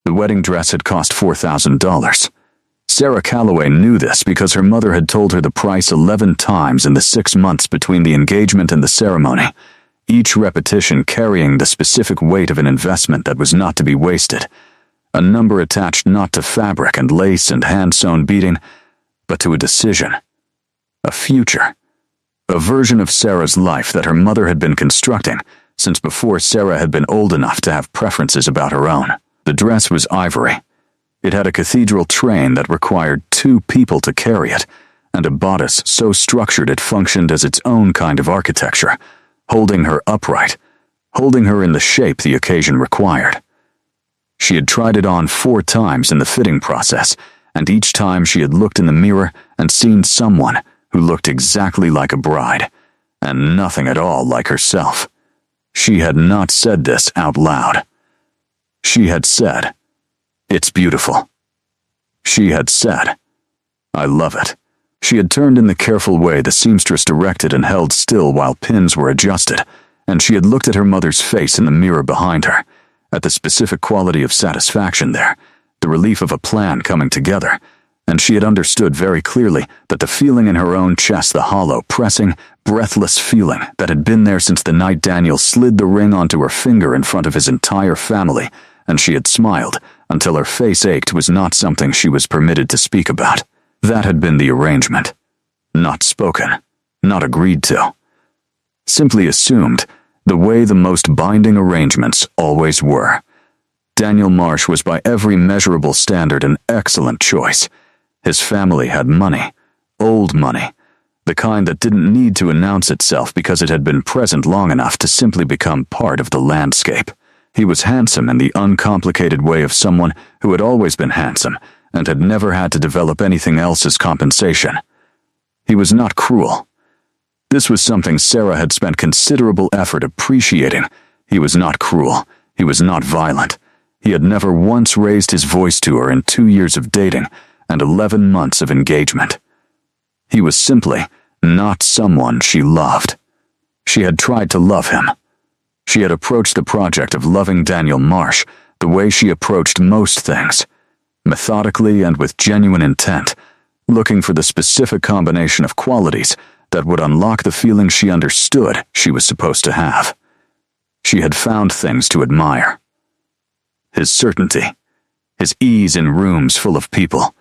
The wedding dress had cost $4,000. Sarah Calloway knew this because her mother had told her the price 11 times in the 6 months between the engagement and the ceremony, each repetition carrying the specific weight of an investment that was not to be wasted, a number attached not to fabric and lace and hand-sewn beading, but to a decision, a future, a version of Sarah's life that her mother had been constructing since before Sarah had been old enough to have preferences about her own. The dress was ivory. It had a cathedral train that required 2 people to carry it, and a bodice so structured it functioned as its own kind of architecture, holding her upright, holding her in the shape the occasion required. She had tried it on 4 times in the fitting process, and each time she had looked in the mirror and seen someone who looked exactly like a bride, and nothing at all like herself. She had not said this out loud. She had said, "It's beautiful." She had said, "I love it." She had turned in the careful way the seamstress directed and held still while pins were adjusted, and she had looked at her mother's face in the mirror behind her, at the specific quality of satisfaction there, the relief of a plan coming together, and she had understood very clearly that the feeling in her own chest, the hollow, pressing, breathless feeling that had been there since the night Daniel slid the ring onto her finger in front of his entire family, and she had smiled until her face ached, was not something she was permitted to speak about. That had been the arrangement. Not spoken, not agreed to. Simply assumed, the way the most binding arrangements always were. Daniel Marsh was by every measurable standard an excellent choice. His family had money, old money, the kind that didn't need to announce itself because it had been present long enough to simply become part of the landscape. He was handsome in the uncomplicated way of someone who had always been handsome and had never had to develop anything else as compensation. He was not cruel. This was something Sarah had spent considerable effort appreciating. He was not cruel. He was not violent. He had never once raised his voice to her in 2 years of dating and 11 months of engagement. He was simply not someone she loved. She had tried to love him. She had approached the project of loving Daniel Marsh the way she approached most things, methodically and with genuine intent, looking for the specific combination of qualities that would unlock the feeling she understood she was supposed to have. She had found things to admire. His certainty, his ease in rooms full of people,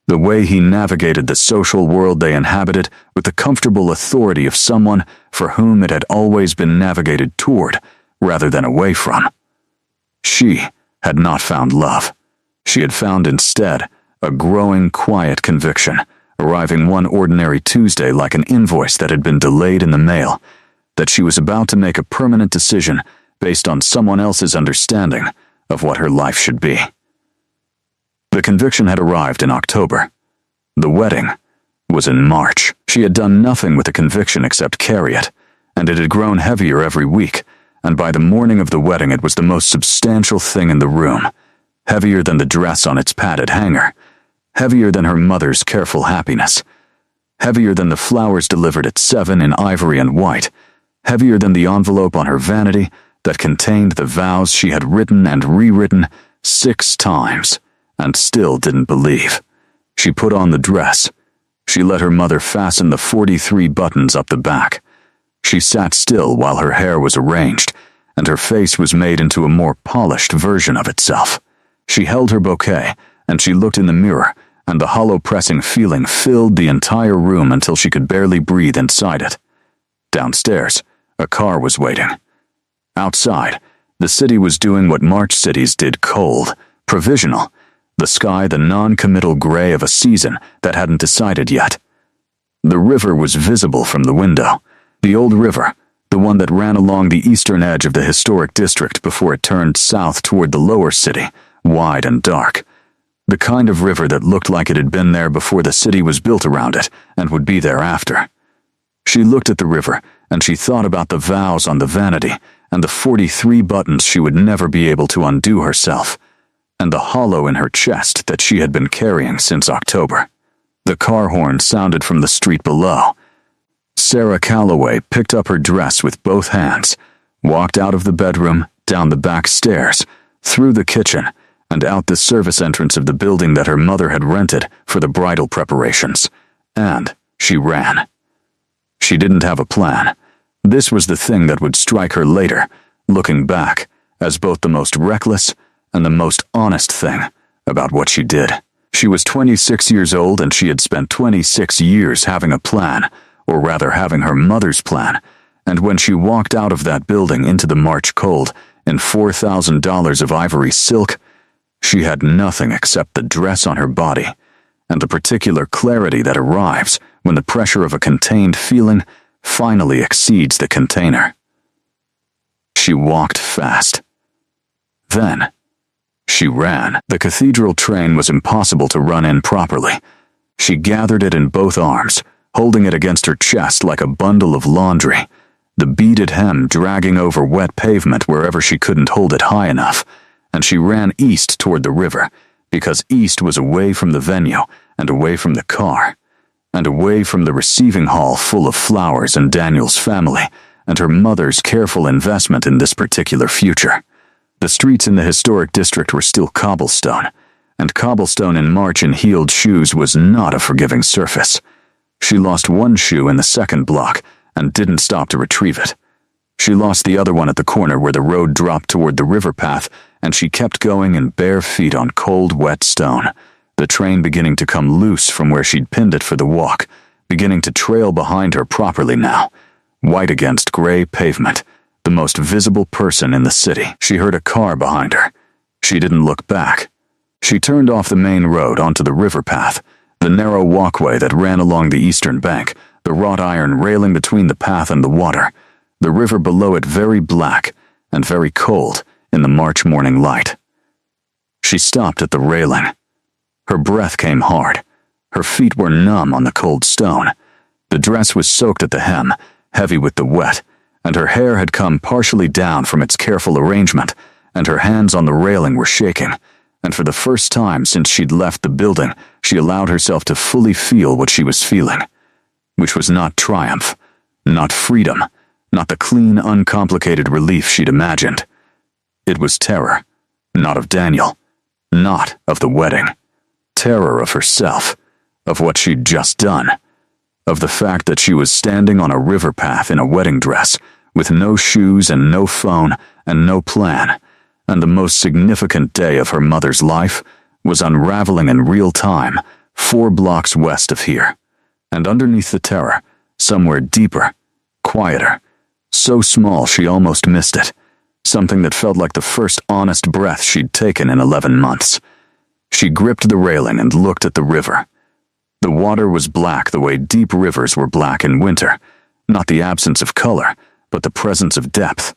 the way he navigated the social world they inhabited with the comfortable authority of someone for whom it had always been navigated toward rather than away from. She had not found love. She had found instead a growing, quiet conviction, arriving one ordinary Tuesday like an invoice that had been delayed in the mail, that she was about to make a permanent decision based on someone else's understanding of what her life should be. The conviction had arrived in October. The wedding was in March. She had done nothing with the conviction except carry it, and it had grown heavier every week, and by the morning of the wedding it was the most substantial thing in the room, heavier than the dress on its padded hanger, heavier than her mother's careful happiness, heavier than the flowers delivered at 7 in ivory and white, heavier than the envelope on her vanity that contained the vows she had written and rewritten 6 times, and still didn't believe. She put on the dress. She let her mother fasten the 43 buttons up the back. She sat still while her hair was arranged, and her face was made into a more polished version of itself. She held her bouquet, and she looked in the mirror, and the hollow pressing feeling filled the entire room until she could barely breathe inside it. Downstairs, a car was waiting. Outside, the city was doing what March cities did cold, provisional, the sky the non-committal gray of a season that hadn't decided yet. The river was visible from the window. The old river, the one that ran along the eastern edge of the historic district before it turned south toward the lower city, wide and dark. The kind of river that looked like it had been there before the city was built around it and would be there after. She looked at the river, and she thought about the vows on the vanity and the 43 buttons she would never be able to undo herself, and the hollow in her chest that she had been carrying since October. The car horn sounded from the street below. Sarah Calloway picked up her dress with both hands, walked out of the bedroom, down the back stairs, through the kitchen, and out the service entrance of the building that her mother had rented for the bridal preparations. And she ran. She didn't have a plan. This was the thing that would strike her later, looking back, as both the most reckless and the most honest thing about what she did. She was 26 years old, and she had spent 26 years having a plan, or rather having her mother's plan, and when she walked out of that building into the March cold in $4,000 of ivory silk, she had nothing except the dress on her body and the particular clarity that arrives when the pressure of a contained feeling finally exceeds the container. She walked fast. Then, she ran. The cathedral train was impossible to run in properly. She gathered it in both arms, holding it against her chest like a bundle of laundry, the beaded hem dragging over wet pavement wherever she couldn't hold it high enough, and she ran east toward the river, because east was away from the venue and away from the car, and away from the receiving hall full of flowers and Daniel's family and her mother's careful investment in this particular future. The streets in the historic district were still cobblestone, and cobblestone in March in heeled shoes was not a forgiving surface. She lost one shoe in the second block and didn't stop to retrieve it. She lost the other one at the corner where the road dropped toward the river path, and she kept going in bare feet on cold, wet stone, the train beginning to come loose from where she'd pinned it for the walk, beginning to trail behind her properly now, white against gray pavement, the most visible person in the city. She heard a car behind her. She didn't look back. She turned off the main road onto the river path, the narrow walkway that ran along the eastern bank, the wrought iron railing between the path and the water, the river below it very black and very cold in the March morning light. She stopped at the railing. Her breath came hard. Her feet were numb on the cold stone. The dress was soaked at the hem, heavy with the wet, and her hair had come partially down from its careful arrangement, and her hands on the railing were shaking, and for the first time since she'd left the building, she allowed herself to fully feel what she was feeling, which was not triumph, not freedom, not the clean, uncomplicated relief she'd imagined. It was terror, not of Daniel, not of the wedding. Terror of herself, of what she'd just done, of the fact that she was standing on a river path in a wedding dress, with no shoes and no phone and no plan, and the most significant day of her mother's life was unraveling in real time 4 blocks west of here. And underneath the terror, somewhere deeper, quieter, so small she almost missed it, something that felt like the first honest breath she'd taken in 11 months. She gripped the railing and looked at the river. The water was black the way deep rivers were black in winter, not the absence of color, but the presence of depth,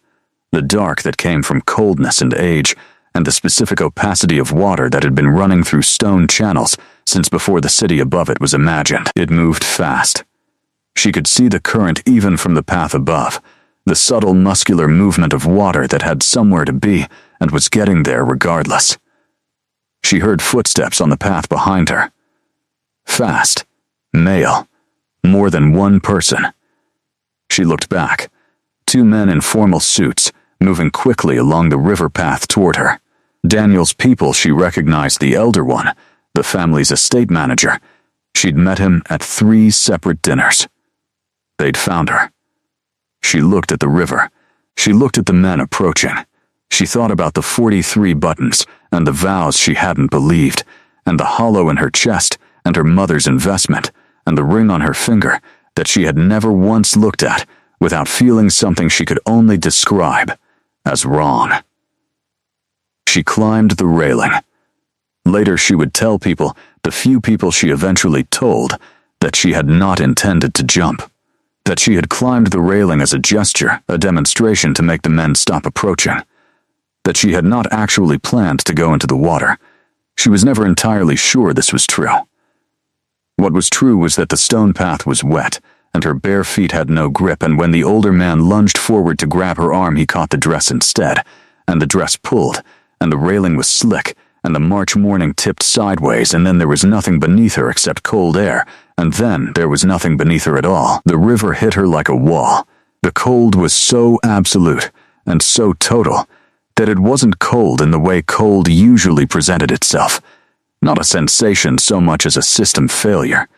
the dark that came from coldness and age, and the specific opacity of water that had been running through stone channels since before the city above it was imagined. It moved fast. She could see the current even from the path above, the subtle muscular movement of water that had somewhere to be and was getting there regardless. She heard footsteps on the path behind her. Fast, male, more than one person. She looked back. 2 men in formal suits, moving quickly along the river path toward her. Daniel's people, she recognized the elder one, the family's estate manager. She'd met him at 3 separate dinners. They'd found her. She looked at the river. She looked at the men approaching. She thought about the 43 buttons and the vows she hadn't believed, and the hollow in her chest and her mother's investment, and the ring on her finger that she had never once looked at without feeling something she could only describe as wrong. She climbed the railing. Later she would tell people, the few people she eventually told, that she had not intended to jump, that she had climbed the railing as a gesture, a demonstration to make the men stop approaching, that she had not actually planned to go into the water. She was never entirely sure this was true. What was true was that the stone path was wet, and her bare feet had no grip, and when the older man lunged forward to grab her arm, he caught the dress instead, and the dress pulled, and the railing was slick, and the March morning tipped sideways, and then there was nothing beneath her except cold air, and then there was nothing beneath her at all. The river hit her like a wall. The cold was so absolute and so total that it wasn't cold in the way cold usually presented itself. Not a sensation so much as a system failure.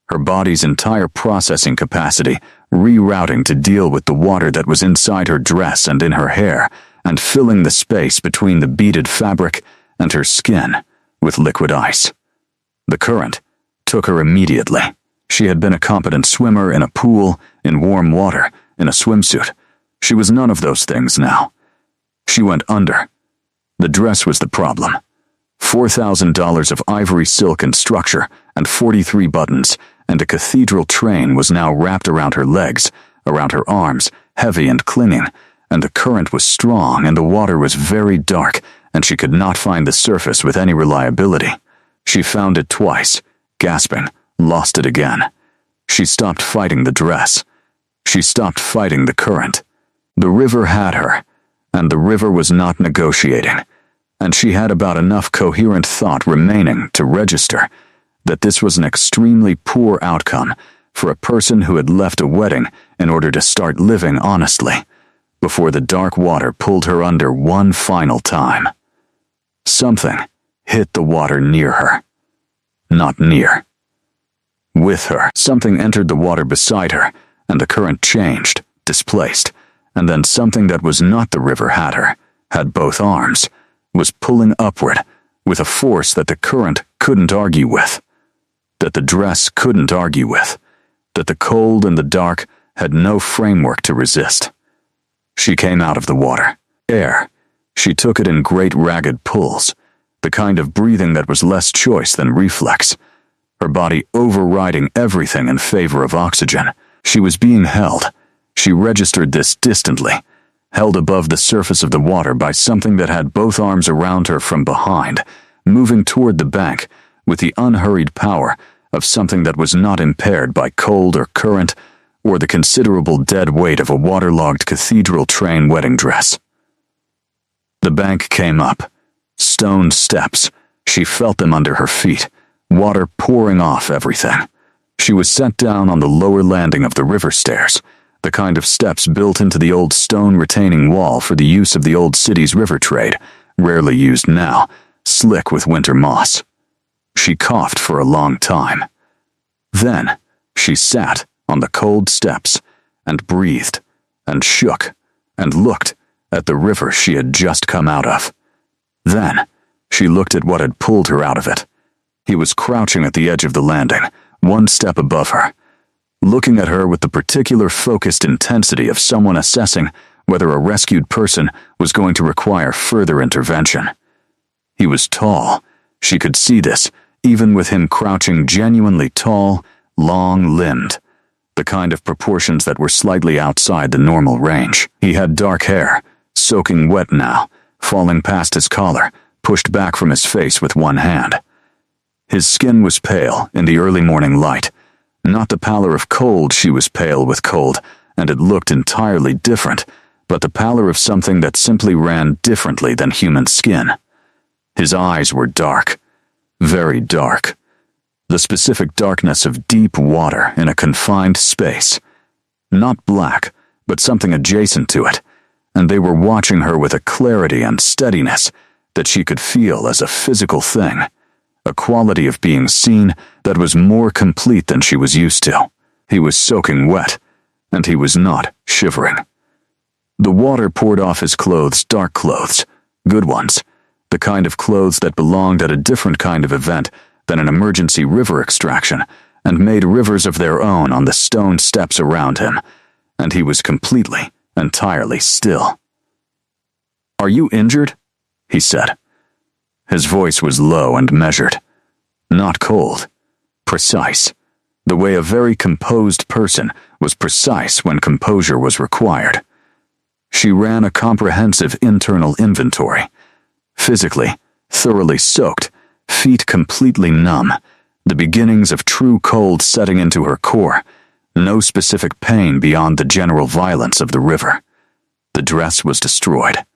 Her body's entire processing capacity rerouting to deal with the water that was inside her dress and in her hair, and filling the space between the beaded fabric and her skin with liquid ice. The current took her immediately. She had been a competent swimmer in a pool, in warm water, in a swimsuit. She was none of those things now. She went under. The dress was the problem. $4,000 of ivory silk and structure, and 43 buttons, and a cathedral train was now wrapped around her legs, around her arms, heavy and clinging, and the current was strong and the water was very dark, and she could not find the surface with any reliability. She found it twice, gasping, lost it again. She stopped fighting the dress. She stopped fighting the current. The river had her, and the river was not negotiating, and she had about enough coherent thought remaining to register that this was an extremely poor outcome for a person who had left a wedding in order to start living honestly, before the dark water pulled her under one final time. Something hit the water near her. Not near. With her, something entered the water beside her, and the current changed, displaced, and then something that was not the river had her, had both arms, was pulling upward with a force that the current couldn't argue with, that the dress couldn't argue with, that the cold and the dark had no framework to resist. She came out of the water. Air. She took it in great ragged pulls, the kind of breathing that was less choice than reflex, her body overriding everything in favor of oxygen. She was being held. She registered this distantly, held above the surface of the water by something that had both arms around her from behind, moving toward the bank with the unhurried power of something that was not impaired by cold or current or the considerable dead weight of a waterlogged cathedral train wedding dress. The bank came up. Stone steps. She felt them under her feet, water pouring off everything. She was set down on the lower landing of the river stairs, the kind of steps built into the old stone retaining wall for the use of the old city's river trade, rarely used now, slick with winter moss. She coughed for a long time. Then she sat on the cold steps and breathed and shook and looked at the river she had just come out of. Then she looked at what had pulled her out of it. He was crouching at the edge of the landing, one step above her, looking at her with the particular focused intensity of someone assessing whether a rescued person was going to require further intervention. He was tall. She could see this, even with him crouching, genuinely tall, long-limbed, the kind of proportions that were slightly outside the normal range. He had dark hair, soaking wet now, falling past his collar, pushed back from his face with one hand. His skin was pale in the early morning light. Not the pallor of cold, she was pale with cold, and it looked entirely different, but the pallor of something that simply ran differently than human skin. His eyes were dark, very dark. The specific darkness of deep water in a confined space. Not black, but something adjacent to it, and they were watching her with a clarity and steadiness that she could feel as a physical thing, a quality of being seen that was more complete than she was used to. He was soaking wet, and he was not shivering. The water poured off his clothes, dark clothes, good ones, the kind of clothes that belonged at a different kind of event than an emergency river extraction, and made rivers of their own on the stone steps around him, and he was completely, entirely still. "Are you injured?" he said. His voice was low and measured, not cold, precise, the way a very composed person was precise when composure was required. She ran a comprehensive internal inventory. Physically, thoroughly soaked, feet completely numb, the beginnings of true cold setting into her core, no specific pain beyond the general violence of the river. The dress was destroyed.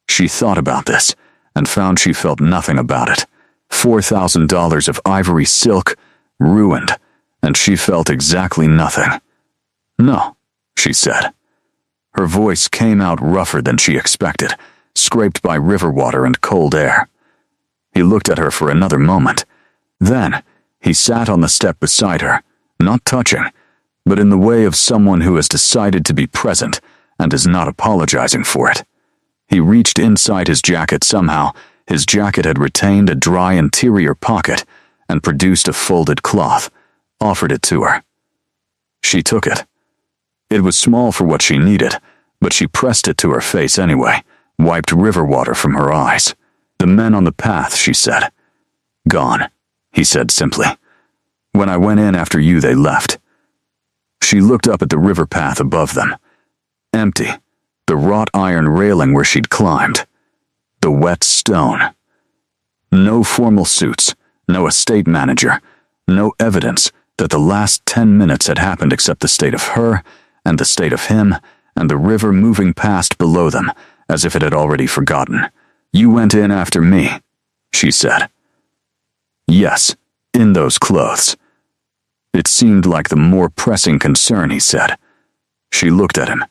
She thought about this, and found she felt nothing about it. $4,000 of ivory silk, ruined, and she felt exactly nothing. "No," she said. Her voice came out rougher than she expected, scraped by river water and cold air. He looked at her for another moment. Then, he sat on the step beside her, not touching, but in the way of someone who has decided to be present and is not apologizing for it. He reached inside his jacket somehow. His jacket had retained a dry interior pocket, and produced a folded cloth, offered it to her. She took it. It was small for what she needed, but she pressed it to her face anyway, wiped river water from her eyes. "The men on the path," she said. "Gone," he said simply. "When I went in after you, they left." She looked up at the river path above them. Empty. The wrought iron railing where she'd climbed. The wet stone. No formal suits, no estate manager, no evidence that the last 10 minutes had happened except the state of her and the state of him and the river moving past below them as if it had already forgotten. "You went in after me," she said. "Yes, in those clothes." It seemed like the more pressing concern, he said. She looked at him,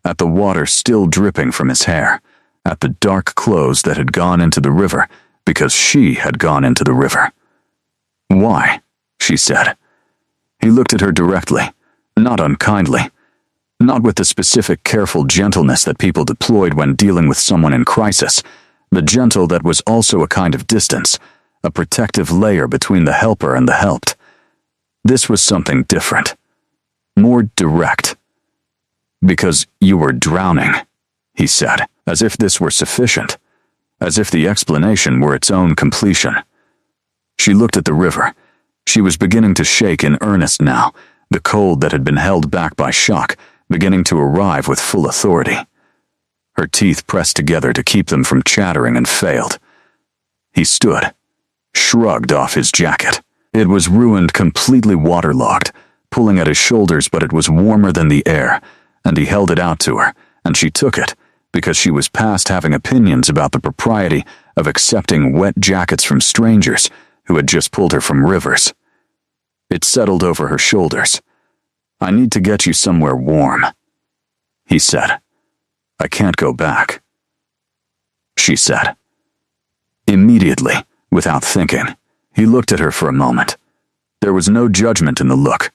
at the water still dripping from his hair, at the dark clothes that had gone into the river because she had gone into the river. "Why?" she said. He looked at her directly, not unkindly, not with the specific careful gentleness that people deployed when dealing with someone in crisis, but gentle that was also a kind of distance, a protective layer between the helper and the helped. This was something different, more direct. "Because you were drowning," he said, as if this were sufficient, as if the explanation were its own completion. She looked at the river. She was beginning to shake in earnest now, the cold that had been held back by shock beginning to arrive with full authority. Her teeth pressed together to keep them from chattering and failed. He stood, shrugged off his jacket. It was ruined, completely waterlogged, pulling at his shoulders, but it was warmer than the air, and he held it out to her, and she took it, because she was past having opinions about the propriety of accepting wet jackets from strangers who had just pulled her from rivers. It settled over her shoulders. "I need to get you somewhere warm," he said. "I can't go back," she said. Immediately, without thinking, he looked at her for a moment. There was no judgment in the look,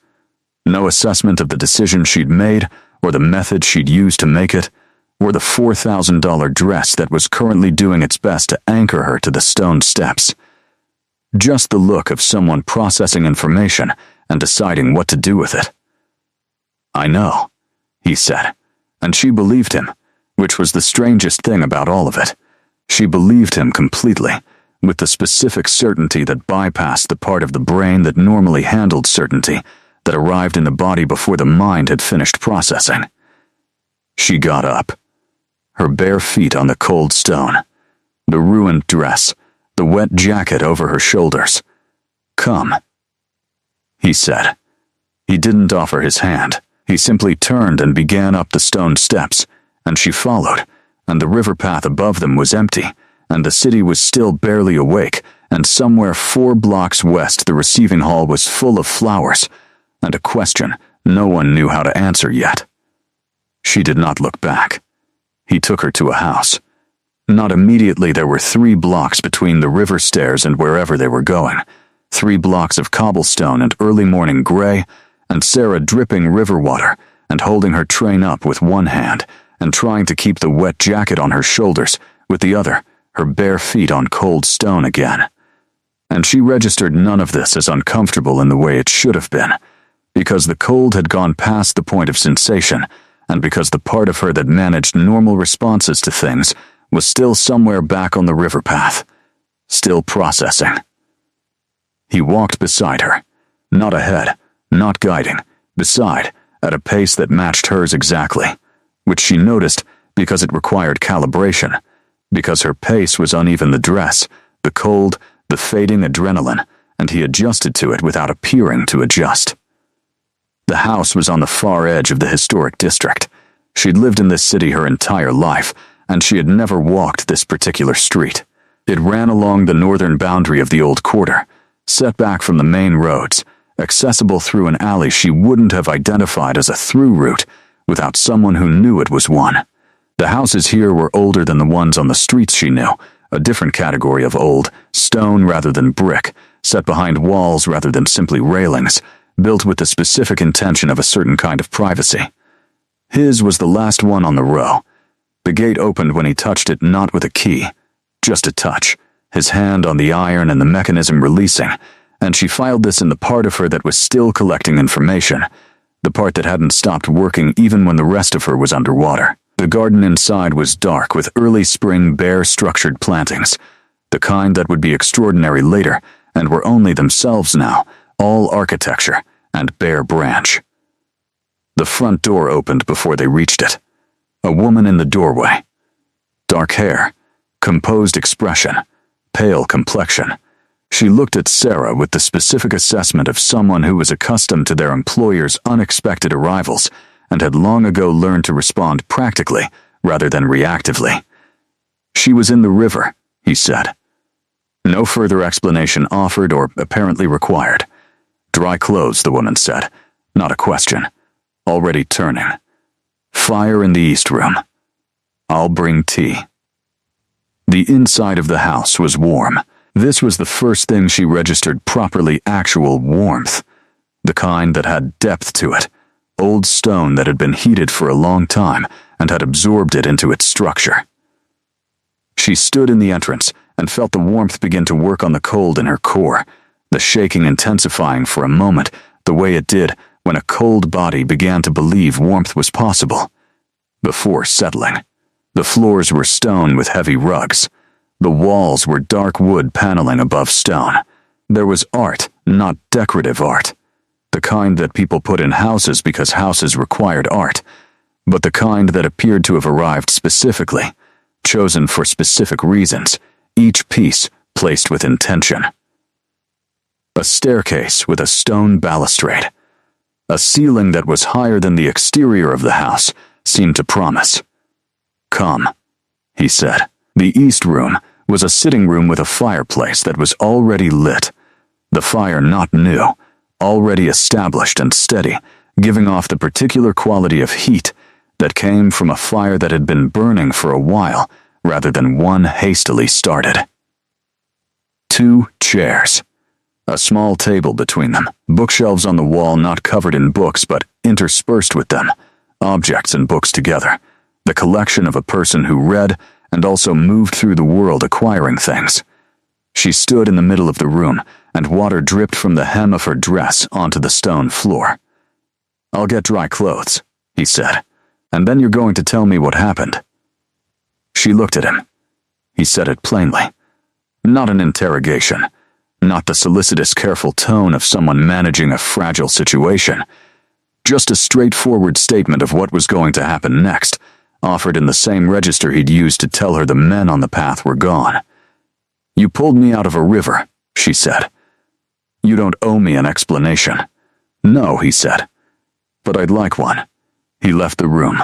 no assessment of the decision she'd made or the method she'd used to make it, or the $4,000 dress that was currently doing its best to anchor her to the stone steps. Just the look of someone processing information and deciding what to do with it. "I know," he said, and she believed him, which was the strangest thing about all of it. She believed him completely, with the specific certainty that bypassed the part of the brain that normally handled certainty, that arrived in the body before the mind had finished processing. She got up, her bare feet on the cold stone, the ruined dress, the wet jacket over her shoulders. "Come," he said. He didn't offer his hand. He simply turned and began up the stone steps, and she followed, and the river path above them was empty, and the city was still barely awake, and somewhere 4 blocks west the receiving hall was full of flowers, and a question no one knew how to answer yet. She did not look back. He took her to a house. Not immediately. There were 3 blocks between the river stairs and wherever they were going, 3 blocks of cobblestone and early morning gray, and Sarah dripping river water and holding her train up with one hand and trying to keep the wet jacket on her shoulders with the other, her bare feet on cold stone again. And she registered none of this as uncomfortable in the way it should have been, because the cold had gone past the point of sensation, and because the part of her that managed normal responses to things was still somewhere back on the river path, still processing. He walked beside her, not ahead, not guiding, beside, at a pace that matched hers exactly, which she noticed because it required calibration, because her pace was uneven, the dress, the cold, the fading adrenaline, and he adjusted to it without appearing to adjust. The house was on the far edge of the historic district. She'd lived in this city her entire life, and she had never walked this particular street. It ran along the northern boundary of the old quarter, set back from the main roads, accessible through an alley she wouldn't have identified as a through route without someone who knew it was one. The houses here were older than the ones on the streets she knew, a different category of old, stone rather than brick, set behind walls rather than simply railings, built with the specific intention of a certain kind of privacy. His was the last one on the row. The gate opened when he touched it, not with a key, just a touch, his hand on the iron and the mechanism releasing, and she filed this in the part of her that was still collecting information, the part that hadn't stopped working even when the rest of her was underwater. The garden inside was dark with early spring bare structured plantings, the kind that would be extraordinary later and were only themselves now, all architecture and bare branch. The front door opened before they reached it. A woman in the doorway. Dark hair, composed expression, pale complexion. She looked at Sarah with the specific assessment of someone who was accustomed to their employer's unexpected arrivals and had long ago learned to respond practically rather than reactively. She was in the river, he said. No further explanation offered or apparently required. Dry clothes, the woman said. Not a question. Already turning. Fire in the east room. I'll bring tea. The inside of the house was warm. This was the first thing she registered properly actual warmth. The kind that had depth to it. Old stone that had been heated for a long time and had absorbed it into its structure. She stood in the entrance and felt the warmth begin to work on the cold in her core, the shaking intensifying for a moment the way it did when a cold body began to believe warmth was possible. Before settling. The floors were stone with heavy rugs. The walls were dark wood paneling above stone. There was art, not decorative art. The kind that people put in houses because houses required art, but the kind that appeared to have arrived specifically, chosen for specific reasons, each piece placed with intention. A staircase with a stone balustrade. A ceiling that was higher than the exterior of the house seemed to promise. Come, he said. The east room was a sitting room with a fireplace that was already lit. The fire not new, already established and steady, giving off the particular quality of heat that came from a fire that had been burning for a while rather than one hastily started. 2 chairs. A small table between them, bookshelves on the wall not covered in books but interspersed with them, objects and books together, the collection of a person who read and also moved through the world acquiring things. She stood in the middle of the room, and water dripped from the hem of her dress onto the stone floor. I'll get dry clothes, he said, and then you're going to tell me what happened. She looked at him. He said it plainly. Not an interrogation. Not the solicitous, careful tone of someone managing a fragile situation. Just a straightforward statement of what was going to happen next, offered in the same register he'd used to tell her the men on the path were gone. You pulled me out of a river, she said. You don't owe me an explanation. No, he said. But I'd like one. He left the room.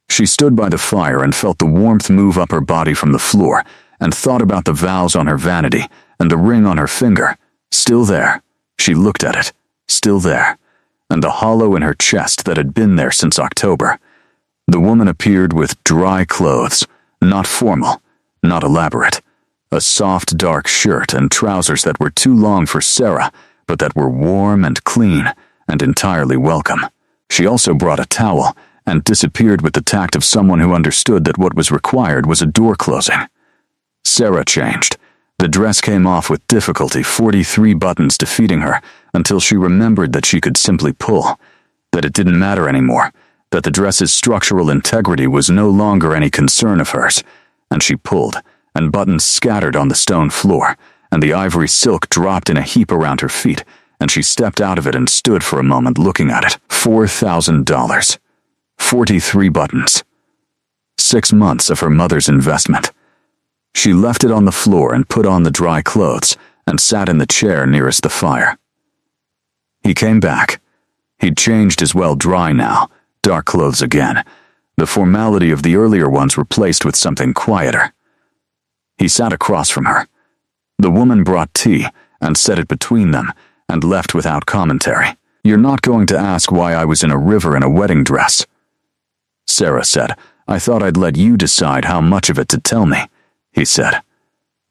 She stood by the fire and felt the warmth move up her body from the floor and thought about the vows on her vanity and the ring on her finger. Still there. She looked at it. Still there. And the hollow in her chest that had been there since October. The woman appeared with dry clothes, not formal, not elaborate. A soft, dark shirt and trousers that were too long for Sarah, but that were warm and clean and entirely welcome. She also brought a towel and disappeared with the tact of someone who understood that what was required was a door closing. Sarah changed. The dress came off with difficulty, 43 buttons defeating her, until she remembered that she could simply pull, that it didn't matter anymore, that the dress's structural integrity was no longer any concern of hers, and she pulled, and buttons scattered on the stone floor, and the ivory silk dropped in a heap around her feet, and she stepped out of it and stood for a moment looking at it. $4,000. 43 buttons. 6 months of her mother's investment. She left it on the floor and put on the dry clothes and sat in the chair nearest the fire. He came back. He'd changed as well, dry now, dark clothes again, the formality of the earlier ones replaced with something quieter. He sat across from her. The woman brought tea and set it between them and left without commentary. You're not going to ask why I was in a river in a wedding dress, Sarah said, I thought I'd let you decide how much of it to tell me, he said.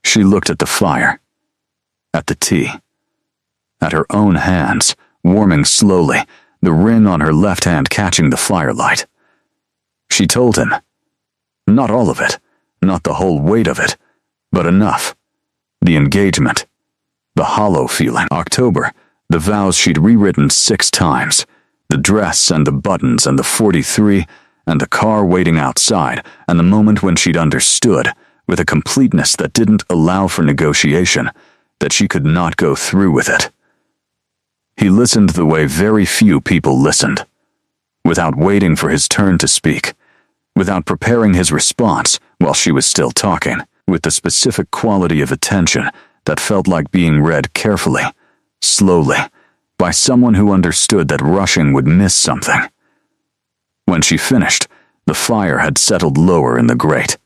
She looked at the fire, at the tea, at her own hands, warming slowly, the ring on her left hand catching the firelight. She told him. Not all of it, not the whole weight of it, but enough. The engagement, the hollow feeling. October, the vows she'd rewritten 6 times, the dress and the buttons and the 43 and the car waiting outside, and the moment when she'd understood, with a completeness that didn't allow for negotiation, that she could not go through with it. He listened the way very few people listened, without waiting for his turn to speak, without preparing his response while she was still talking, with the specific quality of attention that felt like being read carefully, slowly, by someone who understood that rushing would miss something. When she finished, the fire had settled lower in the grate.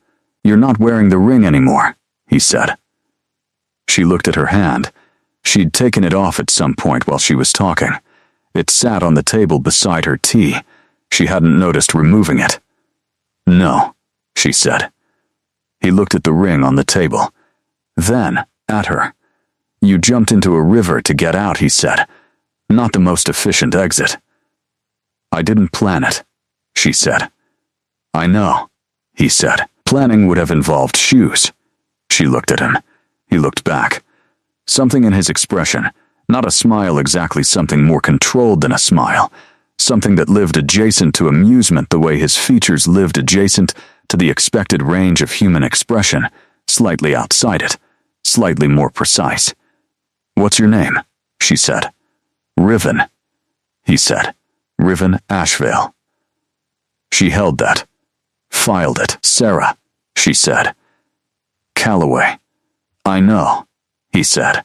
"You're not wearing the ring anymore," he said. She looked at her hand. She'd taken it off at some point while she was talking. It sat on the table beside her tea. She hadn't noticed removing it. "No," she said. He looked at the ring on the table. Then, at her. "You jumped into a river to get out," he said. "Not the most efficient exit." "I didn't plan it," she said. "I know," he said. "Planning would have involved shoes." She looked at him. He looked back. Something in his expression, not a smile exactly, something more controlled than a smile, something that lived adjacent to amusement the way his features lived adjacent to the expected range of human expression, slightly outside it, slightly more precise. "What's your name?" she said. "Riven," he said. "Riven Ashvale." She held that, filed it. "Sarah," she said. "Calloway." "I know," he said.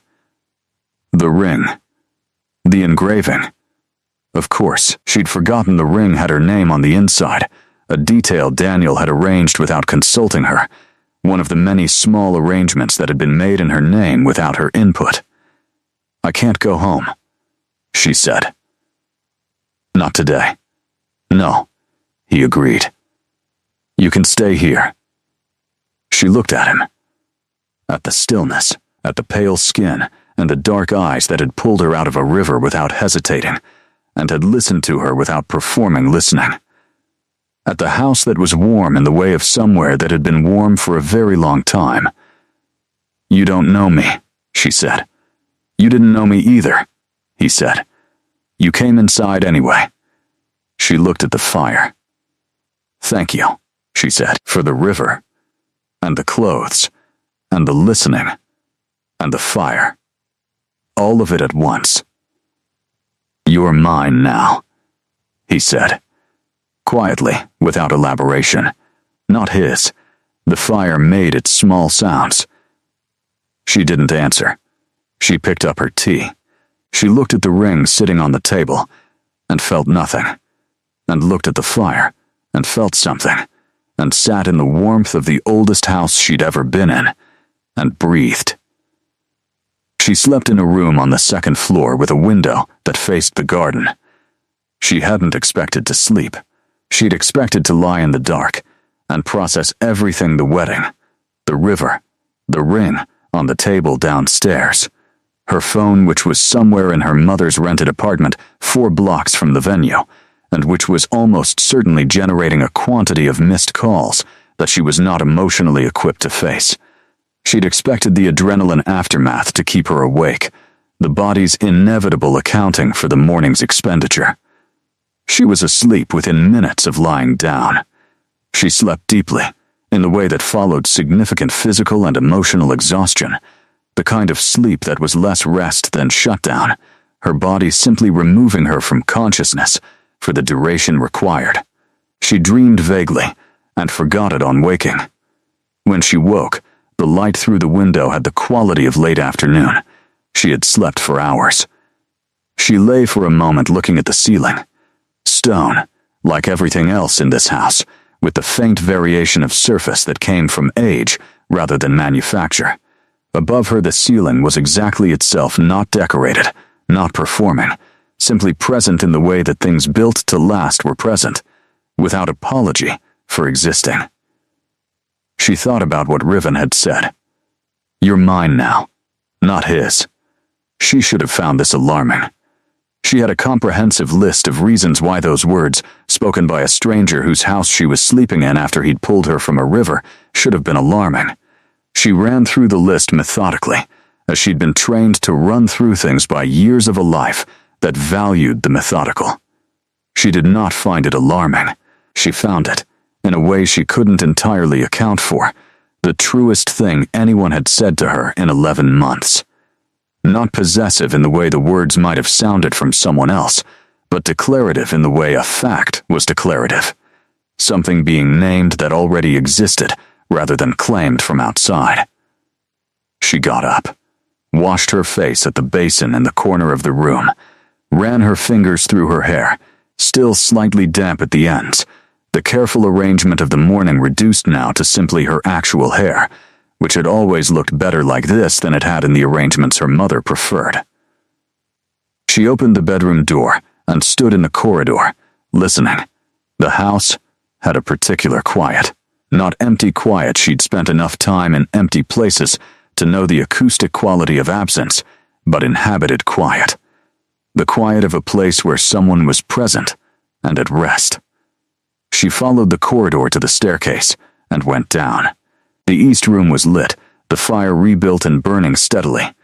"The ring. The engraving." Of course, she'd forgotten the ring had her name on the inside, a detail Daniel had arranged without consulting her, one of the many small arrangements that had been made in her name without her input. "I can't go home," she said. "Not today." "No," he agreed. "You can stay here." She looked at him, at the stillness, at the pale skin, and the dark eyes that had pulled her out of a river without hesitating, and had listened to her without performing listening. At the house that was warm in the way of somewhere that had been warm for a very long time. "You don't know me," she said. "You didn't know me either," he said. "You came inside anyway." She looked at the fire. "Thank you," she said, "for the river, and the clothes, and the listening, and the fire. All of it at once." "You're mine now," he said. Quietly, without elaboration. Not his. The fire made its small sounds. She didn't answer. She picked up her tea. She looked at the ring sitting on the table, and felt nothing, and looked at the fire, and felt something, and sat in the warmth of the oldest house she'd ever been in, and breathed. She slept in a room on the 2nd floor with a window that faced the garden. She hadn't expected to sleep. She'd expected to lie in the dark and process everything: the wedding, the river, the ring on the table downstairs, her phone, which was somewhere in her mother's rented apartment 4 blocks from the venue, and which was almost certainly generating a quantity of missed calls that she was not emotionally equipped to face. She'd expected the adrenaline aftermath to keep her awake, the body's inevitable accounting for the morning's expenditure. She was asleep within minutes of lying down. She slept deeply, in the way that followed significant physical and emotional exhaustion, the kind of sleep that was less rest than shutdown, her body simply removing her from consciousness for the duration required. She dreamed vaguely, and forgot it on waking. When she woke, the light through the window had the quality of late afternoon. She had slept for hours. She lay for a moment looking at the ceiling. Stone, like everything else in this house, with the faint variation of surface that came from age rather than manufacture. Above her, the ceiling was exactly itself, not decorated, not performing, simply present in the way that things built to last were present, without apology, for existing. She thought about what Riven had said. "You're mine now, not his." She should have found this alarming. She had a comprehensive list of reasons why those words, spoken by a stranger whose house she was sleeping in after he'd pulled her from a river, should have been alarming. She ran through the list methodically, as she'd been trained to run through things by years of a life that valued the methodical. She did not find it alarming. She found it, in a way she couldn't entirely account for, the truest thing anyone had said to her in 11 months. Not possessive in the way the words might have sounded from someone else, but declarative in the way a fact was declarative. Something being named that already existed, rather than claimed from outside. She got up, washed her face at the basin in the corner of the room, ran her fingers through her hair, still slightly damp at the ends, the careful arrangement of the morning reduced now to simply her actual hair, which had always looked better like this than it had in the arrangements her mother preferred. She opened the bedroom door and stood in the corridor, listening. The house had a particular quiet. Not empty quiet. She'd spent enough time in empty places to know the acoustic quality of absence, but inhabited quiet. The quiet of a place where someone was present and at rest. She followed the corridor to the staircase and went down. The east room was lit, the fire rebuilt and burning steadily.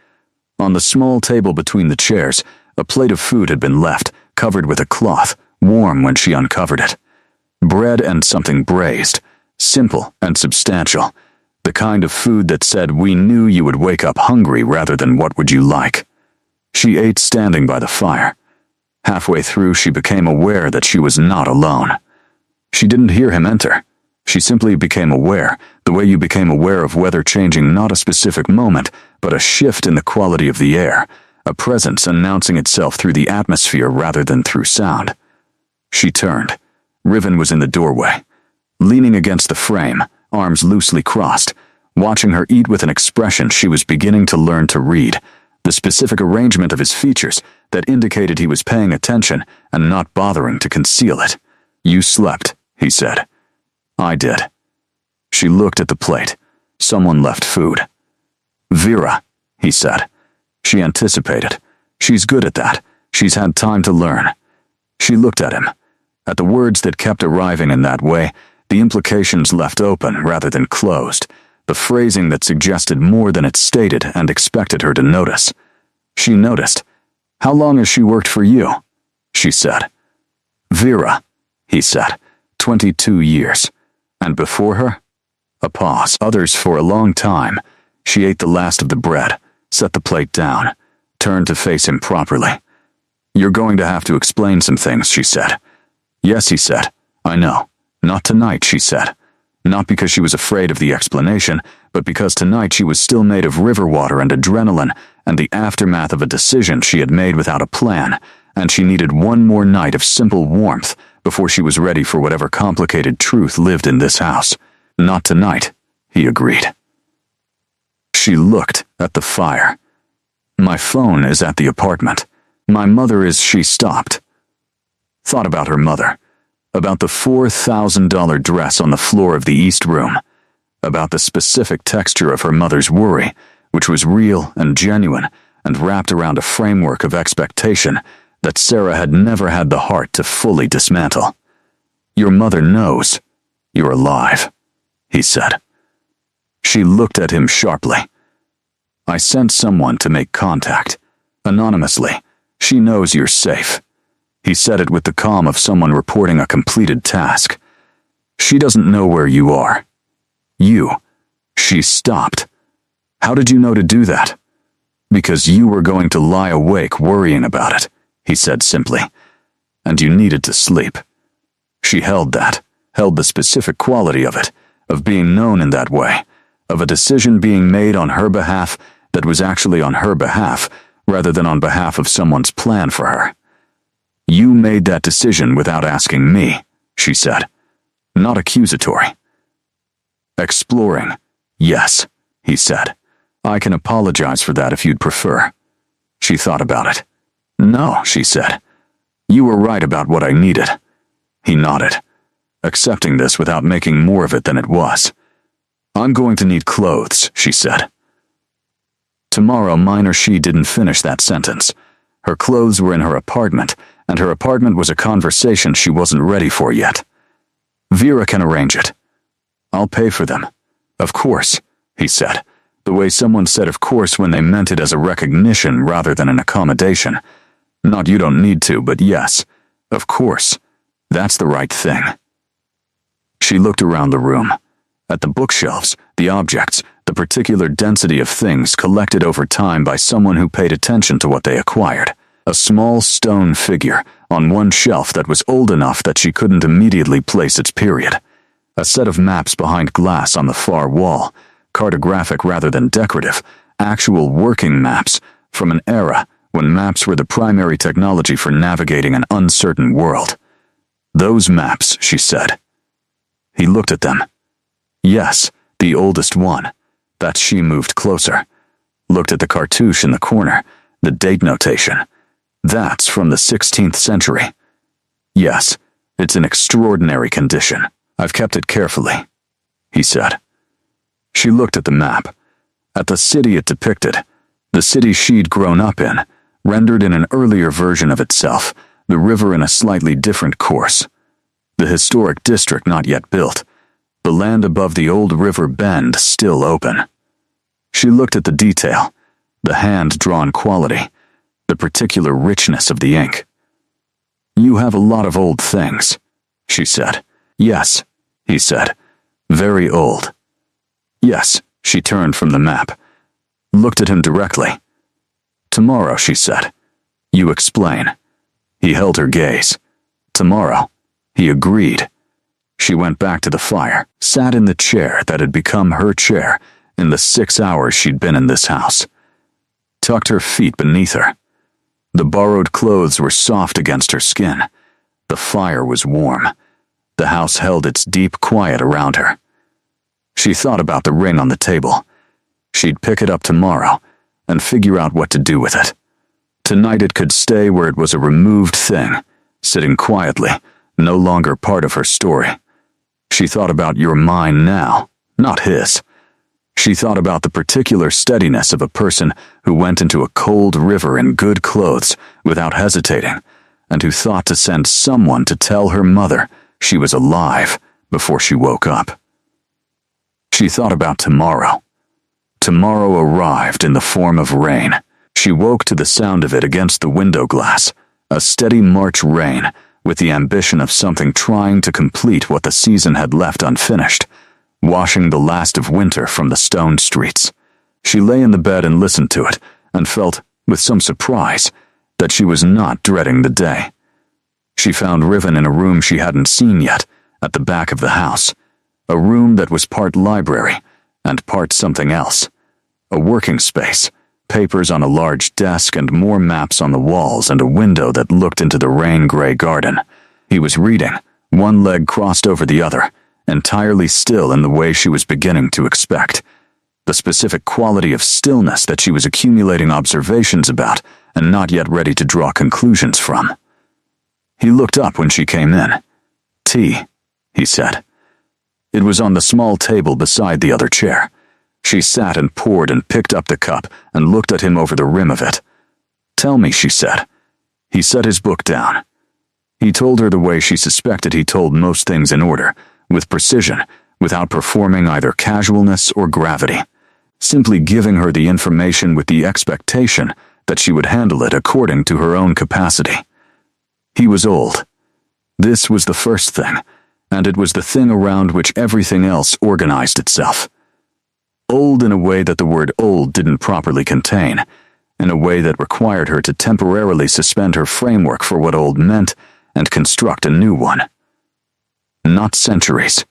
On the small table between the chairs, a plate of food had been left, covered with a cloth, warm when she uncovered it. Bread and something braised, simple and substantial, the kind of food that said, "We knew you would wake up hungry," rather than "What would you like?" She ate standing by the fire. Halfway through, she became aware that she was not alone. She didn't hear him enter. She simply became aware, the way you became aware of weather changing not a specific moment, but a shift in the quality of the air, a presence announcing itself through the atmosphere rather than through sound. She turned. Riven was in the doorway, leaning against the frame, arms loosely crossed, watching her eat with an expression she was beginning to learn to read, the specific arrangement of his features that indicated he was paying attention and not bothering to conceal it. "You slept," he said. "I did." She looked at the plate. Someone left food. "Vera," he said. She anticipated. She's good at that. She's had time to learn. She looked at him. At the words that kept arriving in that way, the implications left open rather than closed, the phrasing that suggested more than it stated and expected her to notice. She noticed. "How long has she worked for you?" she said. "Vera," he said. 22 years. And before her? A pause. Others for a long time. She ate the last of the bread, set the plate down, turned to face him properly. "You're going to have to explain some things," she said. "Yes," he said. "I know. Not tonight," she said. Not because she was afraid of the explanation, but because tonight she was still made of river water and adrenaline and the aftermath of a decision she had made without a plan, and she needed one more night of simple warmth before she was ready for whatever complicated truth lived in this house. "Not tonight," he agreed. She looked at the fire. "My phone is at the apartment. My mother is..." She stopped. Thought about her mother. About the $4,000 dress on the floor of the East Room. About the specific texture of her mother's worry, which was real and genuine and wrapped around a framework of expectation that Sarah had never had the heart to fully dismantle. "Your mother knows you're alive," he said. She looked at him sharply. "I sent someone to make contact. Anonymously. She knows you're safe." He said it with the calm of someone reporting a completed task. "She doesn't know where you are." "You." She stopped. "How did you know to do that?" "Because you were going to lie awake worrying about it," he said simply. "And you needed to sleep." She held that, held the specific quality of it, of being known in that way, of a decision being made on her behalf that was actually on her behalf, rather than on behalf of someone's plan for her. "You made that decision without asking me," she said. Not accusatory. "Exploring, yes," he said. "I can apologize for that if you'd prefer." She thought about it. "No," she said. "You were right about what I needed." He nodded. accepting this without making more of it than it was. "I'm going to need clothes," she said. Tomorrow, mine or she didn't finish that sentence. Her clothes were in her apartment, and her apartment was a conversation she wasn't ready for yet. "Vera can arrange it. I'll pay for them." "Of course," he said, the way someone said of course when they meant it as a recognition rather than an accommodation. Not "you don't need to," but yes, of course. That's the right thing. She looked around the room. At the bookshelves, the objects, the particular density of things collected over time by someone who paid attention to what they acquired. A small stone figure on one shelf that was old enough that she couldn't immediately place its period. A set of maps behind glass on the far wall, cartographic rather than decorative, actual working maps from an era when maps were the primary technology for navigating an uncertain world. "Those maps," she said. He looked at them. Yes, the oldest one. That she moved closer. Looked at the cartouche in the corner, the date notation. That's from the 16th century. Yes, it's in extraordinary condition. "I've kept it carefully," he said. She looked at the map, at the city it depicted, the city she'd grown up in, rendered in an earlier version of itself, the river in a slightly different course. The historic district not yet built, the land above the old river bend still open. She looked at the detail, the hand-drawn quality, the particular richness of the ink. "You have a lot of old things," she said. "Yes," he said. "Very old." "Yes," she turned from the map. Looked at him directly. "Tomorrow," she said. "You explain." He held her gaze. "Tomorrow," he agreed. She went back to the fire, sat in the chair that had become her chair in the 6 hours she'd been in this house. Tucked her feet beneath her. The borrowed clothes were soft against her skin. The fire was warm. The house held its deep quiet around her. She thought about the ring on the table. She'd pick it up tomorrow and figure out what to do with it. Tonight it could stay where it was a removed thing, sitting quietly, no longer part of her story. She thought about your mine now, not his. She thought about the particular steadiness of a person who went into a cold river in good clothes without hesitating, and who thought to send someone to tell her mother she was alive before she woke up. She thought about tomorrow. Tomorrow arrived in the form of rain. She woke to the sound of it against the window glass, a steady March rain with the ambition of something trying to complete what the season had left unfinished, washing the last of winter from the stone streets. She lay in the bed and listened to it, and felt, with some surprise, that she was not dreading the day. She found Riven in a room she hadn't seen yet, at the back of the house, a room that was part library and part something else, a working space, papers on a large desk and more maps on the walls and a window that looked into the rain-gray garden. He was reading, one leg crossed over the other, entirely still in the way she was beginning to expect, the specific quality of stillness that she was accumulating observations about and not yet ready to draw conclusions from. He looked up when she came in. "Tea," he said. It was on the small table beside the other chair. She sat and poured and picked up the cup and looked at him over the rim of it. "Tell me," she said. He set his book down. He told her the way she suspected he told most things in order, with precision, without performing either casualness or gravity, simply giving her the information with the expectation that she would handle it according to her own capacity. He was old. This was the first thing, and it was the thing around which everything else organized itself. Old in a way that the word old didn't properly contain, in a way that required her to temporarily suspend her framework for what old meant and construct a new one. Not centuries.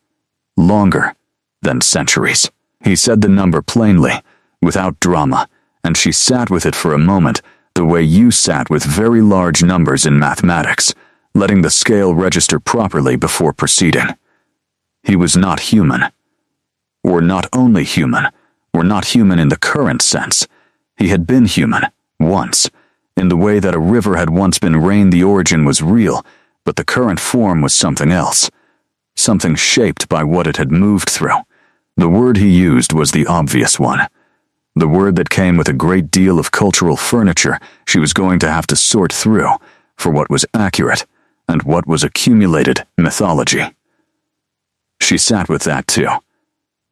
Longer than centuries. He said the number plainly, without drama, and she sat with it for a moment, the way you sat with very large numbers in mathematics, letting the scale register properly before proceeding. He was not human. Or not only human, or not human in the current sense. He had been human, once, in the way that a river had once been rain. The origin was real, but the current form was something else. something shaped by what it had moved through. The word he used was the obvious one. The word that came with a great deal of cultural furniture she was going to have to sort through for what was accurate and what was accumulated mythology. She sat with that too.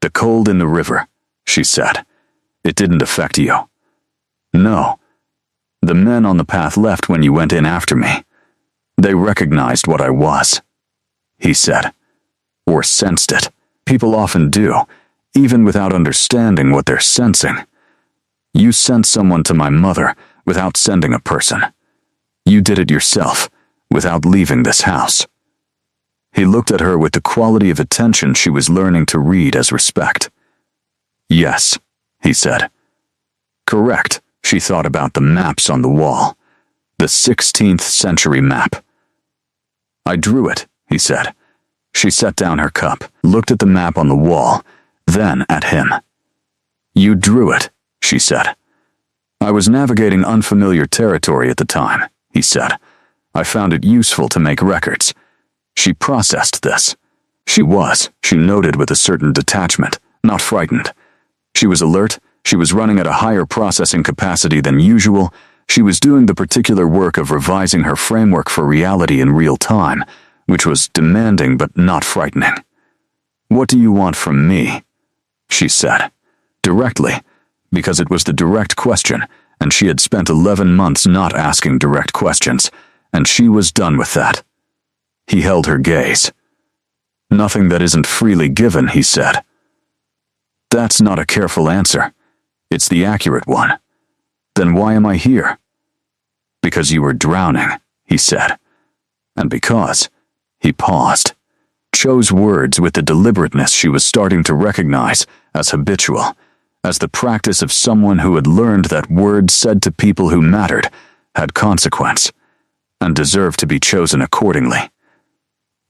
The cold in the river, she said. It didn't affect you. No. The men on the path left when you went in after me. They recognized what I was, he said. Or sensed it. People often do, even without understanding what they're sensing. You sent someone to my mother without sending a person. You did it yourself, without leaving this house. He looked at her with the quality of attention she was learning to read as respect. Yes, he said. Correct, she thought about the maps on the wall. The 16th century map. I drew it, he said. She set down her cup, looked at the map on the wall, then at him. You drew it, she said. I was navigating unfamiliar territory at the time, he said. I found it useful to make records. She processed this. She noted with a certain detachment, not frightened. She was alert, she was running at a higher processing capacity than usual, she was doing the particular work of revising her framework for reality in real time, which was demanding but not frightening. What do you want from me? She said. Directly, because it was the direct question, and she had spent 11 months not asking direct questions, and she was done with that. He held her gaze. Nothing that isn't freely given, he said. That's not a careful answer. It's the accurate one. Then why am I here? Because you were drowning, he said. And because, he paused, chose words with the deliberateness she was starting to recognize as habitual, as the practice of someone who had learned that words said to people who mattered had consequence, and deserved to be chosen accordingly.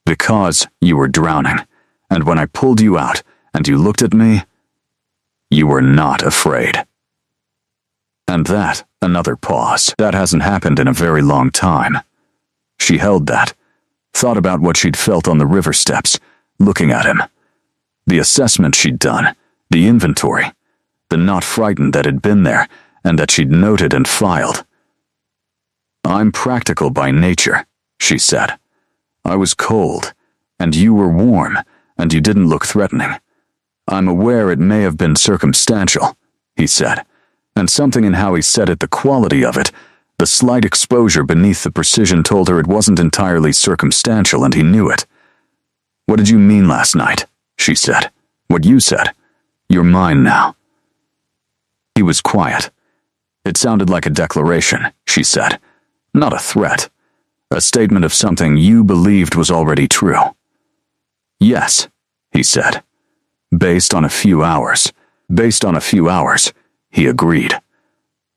Because you were drowning, and when I pulled you out and you looked at me, you were not afraid. And that, another pause. That hasn't happened in a very long time. She held that, thought about what she'd felt on the river steps, looking at him. The assessment she'd done, the inventory, the not frightened that had been there and that she'd noted and filed. I'm practical by nature, she said. I was cold, and you were warm, and you didn't look threatening. I'm aware it may have been circumstantial, he said, and something in how he said it, the quality of it, the slight exposure beneath the precision told her it wasn't entirely circumstantial, and he knew it. What did you mean last night? She said. What you said. You're mine now. He was quiet. It sounded like a declaration, she said, not a threat. A statement of something you believed was already true. Yes, he said. Based on a few hours, he agreed.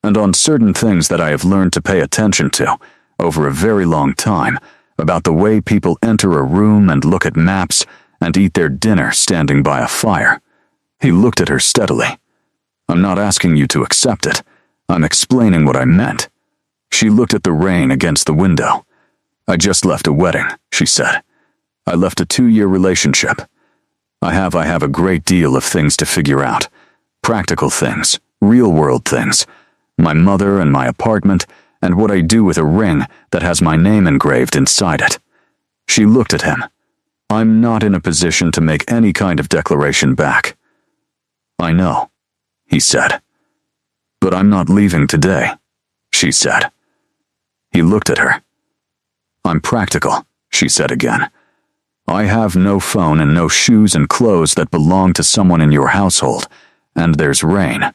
And on certain things that I have learned to pay attention to, over a very long time, about the way people enter a room and look at maps and eat their dinner standing by a fire. He looked at her steadily. I'm not asking you to accept it. I'm explaining what I meant. She looked at the rain against the window. I just left a wedding, she said. I left a 2-year relationship. I have a great deal of things to figure out. Practical things, real-world things. My mother and my apartment, and what I do with a ring that has my name engraved inside it. She looked at him. I'm not in a position to make any kind of declaration back. I know, he said. But I'm not leaving today, she said. He looked at her. I'm practical, she said again. I have no phone and no shoes and clothes that belong to someone in your household, and there's rain.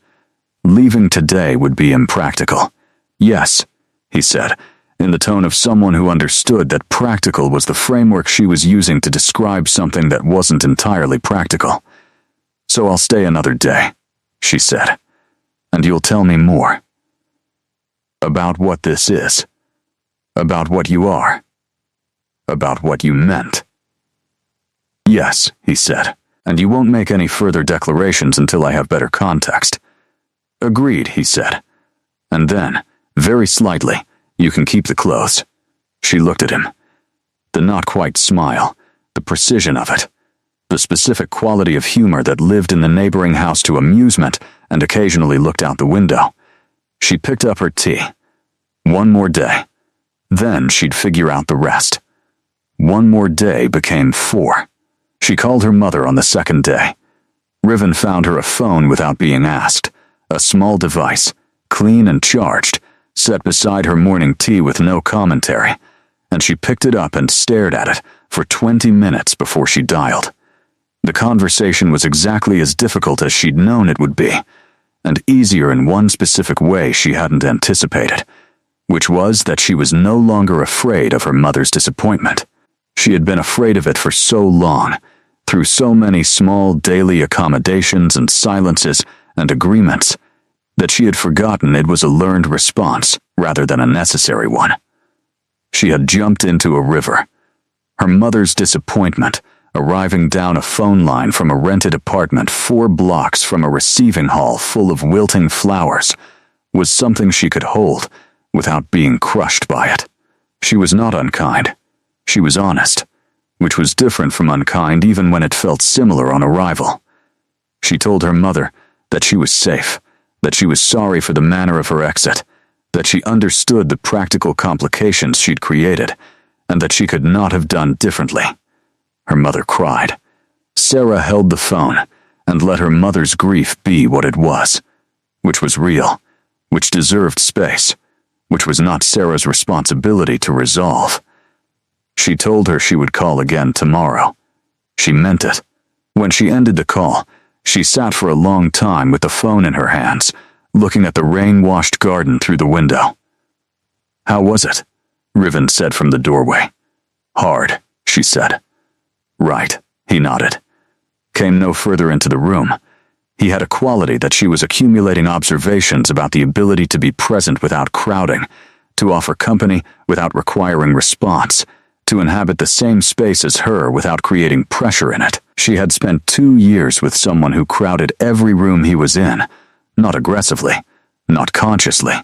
Leaving today would be impractical. Yes, he said, in the tone of someone who understood that practical was the framework she was using to describe something that wasn't entirely practical. So I'll stay another day, she said, and you'll tell me more. About what this is. About what you are. About what you meant. Yes, he said, and you won't make any further declarations until I have better context. Agreed, he said. And then, very slightly, you can keep the clothes. She looked at him. The not quite smile, the precision of it, the specific quality of humor that lived in the neighboring house to amusement and occasionally looked out the window. She picked up her tea. One more day. Then she'd figure out the rest. One more day became 4. She called her mother on the second day. Riven found her a phone without being asked, a small device, clean and charged, set beside her morning tea with no commentary, and she picked it up and stared at it for 20 minutes before she dialed. The conversation was exactly as difficult as she'd known it would be, and easier in one specific way she hadn't anticipated, which was that she was no longer afraid of her mother's disappointment. She had been afraid of it for so long, through so many small daily accommodations and silences and agreements, that she had forgotten it was a learned response rather than a necessary one. She had jumped into a river. Her mother's disappointment, arriving down a phone line from a rented apartment 4 blocks from a receiving hall full of wilting flowers, was something she could hold without being crushed by it. She was not unkind. She was honest, which was different from unkind even when it felt similar on arrival. She told her mother that she was safe, that she was sorry for the manner of her exit, that she understood the practical complications she'd created, and that she could not have done differently. Her mother cried. Sarah held the phone and let her mother's grief be what it was, which was real, which deserved space, which was not Sarah's responsibility to resolve. She told her she would call again tomorrow. She meant it. When she ended the call, she sat for a long time with the phone in her hands, looking at the rain-washed garden through the window. "How was it?" Riven said from the doorway. "Hard," she said. "Right," he nodded. Came no further into the room. He had a quality that she was accumulating observations about the ability to be present without crowding, to offer company without requiring response, to inhabit the same space as her without creating pressure in it. She had spent 2 years with someone who crowded every room he was in, not aggressively, not consciously,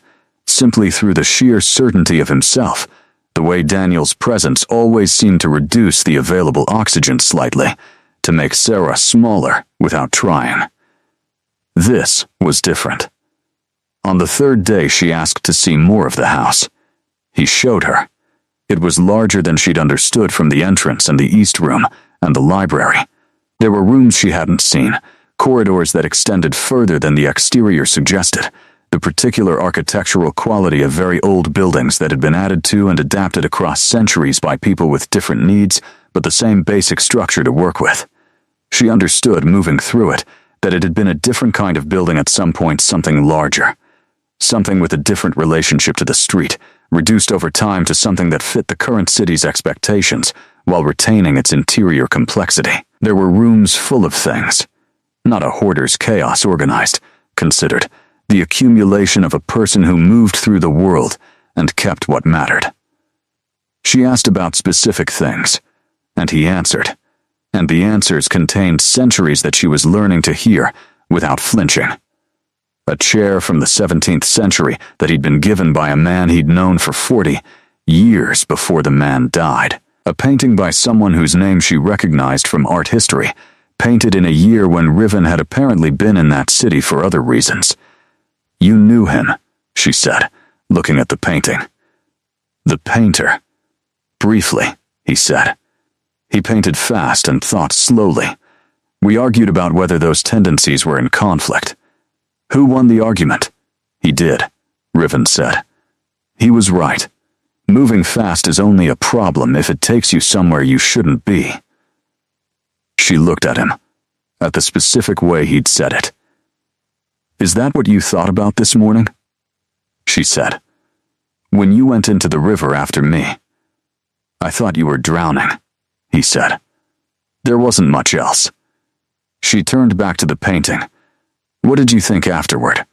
simply through the sheer certainty of himself, the way Daniel's presence always seemed to reduce the available oxygen slightly, to make Sarah smaller without trying. This was different. On the third day, she asked to see more of the house. He showed her. It was larger than she'd understood from the entrance and the east room and the library. There were rooms she hadn't seen, corridors that extended further than the exterior suggested, the particular architectural quality of very old buildings that had been added to and adapted across centuries by people with different needs, but the same basic structure to work with. She understood, moving through it, that it had been a different kind of building at some point, something larger. Something with a different relationship to the street, reduced over time to something that fit the current city's expectations, while retaining its interior complexity. There were rooms full of things. Not a hoarder's chaos organized, considered, the accumulation of a person who moved through the world and kept what mattered. She asked about specific things, and he answered, and the answers contained centuries that she was learning to hear without flinching. A chair from the 17th century that he'd been given by a man he'd known for 40 years before the man died. A painting by someone whose name she recognized from art history, painted in a year when Riven had apparently been in that city for other reasons. "You knew him," she said, looking at the painting. "The painter." "Briefly," he said. He painted fast and thought slowly. We argued about whether those tendencies were in conflict. "Who won the argument?" "He did," Riven said. "He was right. Moving fast is only a problem if it takes you somewhere you shouldn't be." She looked at him, at the specific way he'd said it. "Is that what you thought about this morning?" She said. "When you went into the river after me, I thought you were drowning," he said. There wasn't much else. She turned back to the painting. "What did you think afterward?"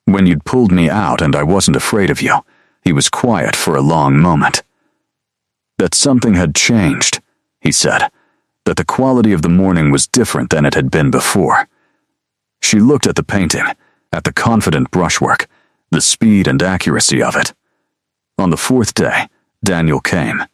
"When you'd pulled me out and I wasn't afraid of you." He was quiet for a long moment. "That something had changed," he said. "That the quality of the morning was different than it had been before." She looked at the painting, at the confident brushwork, the speed and accuracy of it. On the 4th day, Daniel came.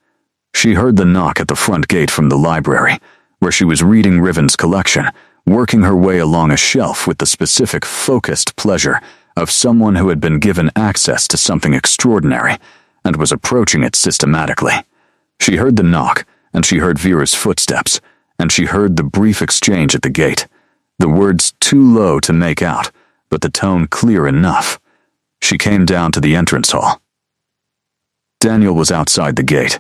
She heard the knock at the front gate from the library, where she was reading Riven's collection, working her way along a shelf with the specific, focused pleasure of someone who had been given access to something extraordinary and was approaching it systematically. She heard the knock, and she heard Vera's footsteps, and she heard the brief exchange at the gate, the words too low to make out, but the tone clear enough. She came down to the entrance hall. Daniel was outside the gate.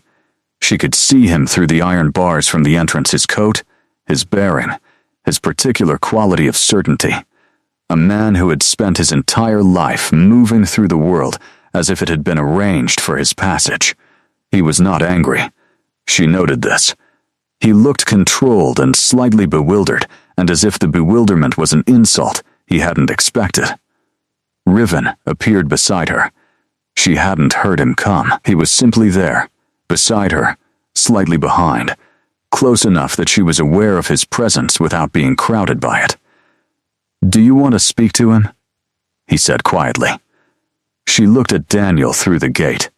She could see him through the iron bars from the entrance, his coat, his bearing, his particular quality of certainty. A man who had spent his entire life moving through the world as if it had been arranged for his passage. He was not angry. She noted this. He looked controlled and slightly bewildered, and as if the bewilderment was an insult he hadn't expected. Riven appeared beside her. She hadn't heard him come. He was simply there, beside her, slightly behind, close enough that she was aware of his presence without being crowded by it. "Do you want to speak to him?" he said quietly. She looked at Daniel through the gate,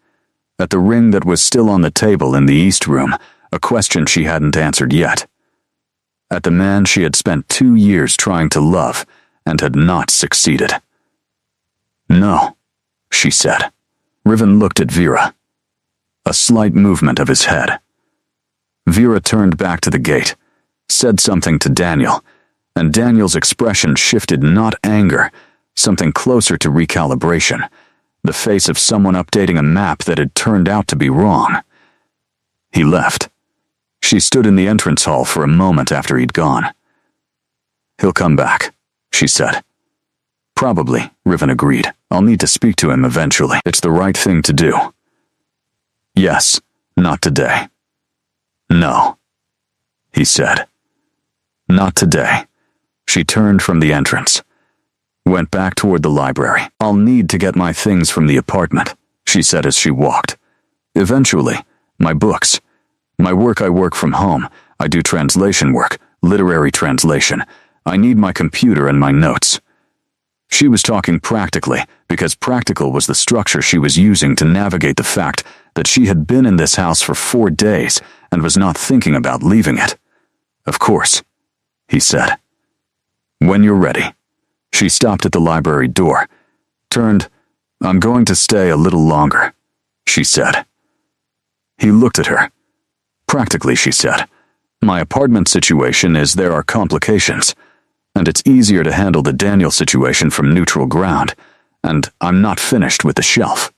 at the ring that was still on the table in the East Room, a question she hadn't answered yet, at the man she had spent 2 years trying to love and had not succeeded. "No," she said. Riven looked at Vera. A slight movement of his head. Vera turned back to the gate, said something to Daniel, and Daniel's expression shifted, not anger, something closer to recalibration, the face of someone updating a map that had turned out to be wrong. He left. She stood in the entrance hall for a moment after he'd gone. "He'll come back," she said. "Probably," Riven agreed. "I'll need to speak to him eventually. It's the right thing to do." "Yes, not today." "No," he said. "Not today." She turned from the entrance, went back toward the library. "I'll need to get my things from the apartment," she said as she walked. "Eventually, my books. My work, I work from home. I do translation work, literary translation. I need my computer and my notes." She was talking practically, because practical was the structure she was using to navigate the fact that she had been in this house for 4 days and was not thinking about leaving it. "Of course," he said. "When you're ready." She stopped at the library door, turned. "I'm going to stay a little longer," she said. He looked at her. "Practically," she said. "My apartment situation is there are complications, and it's easier to handle the Daniel situation from neutral ground, and I'm not finished with the shelf."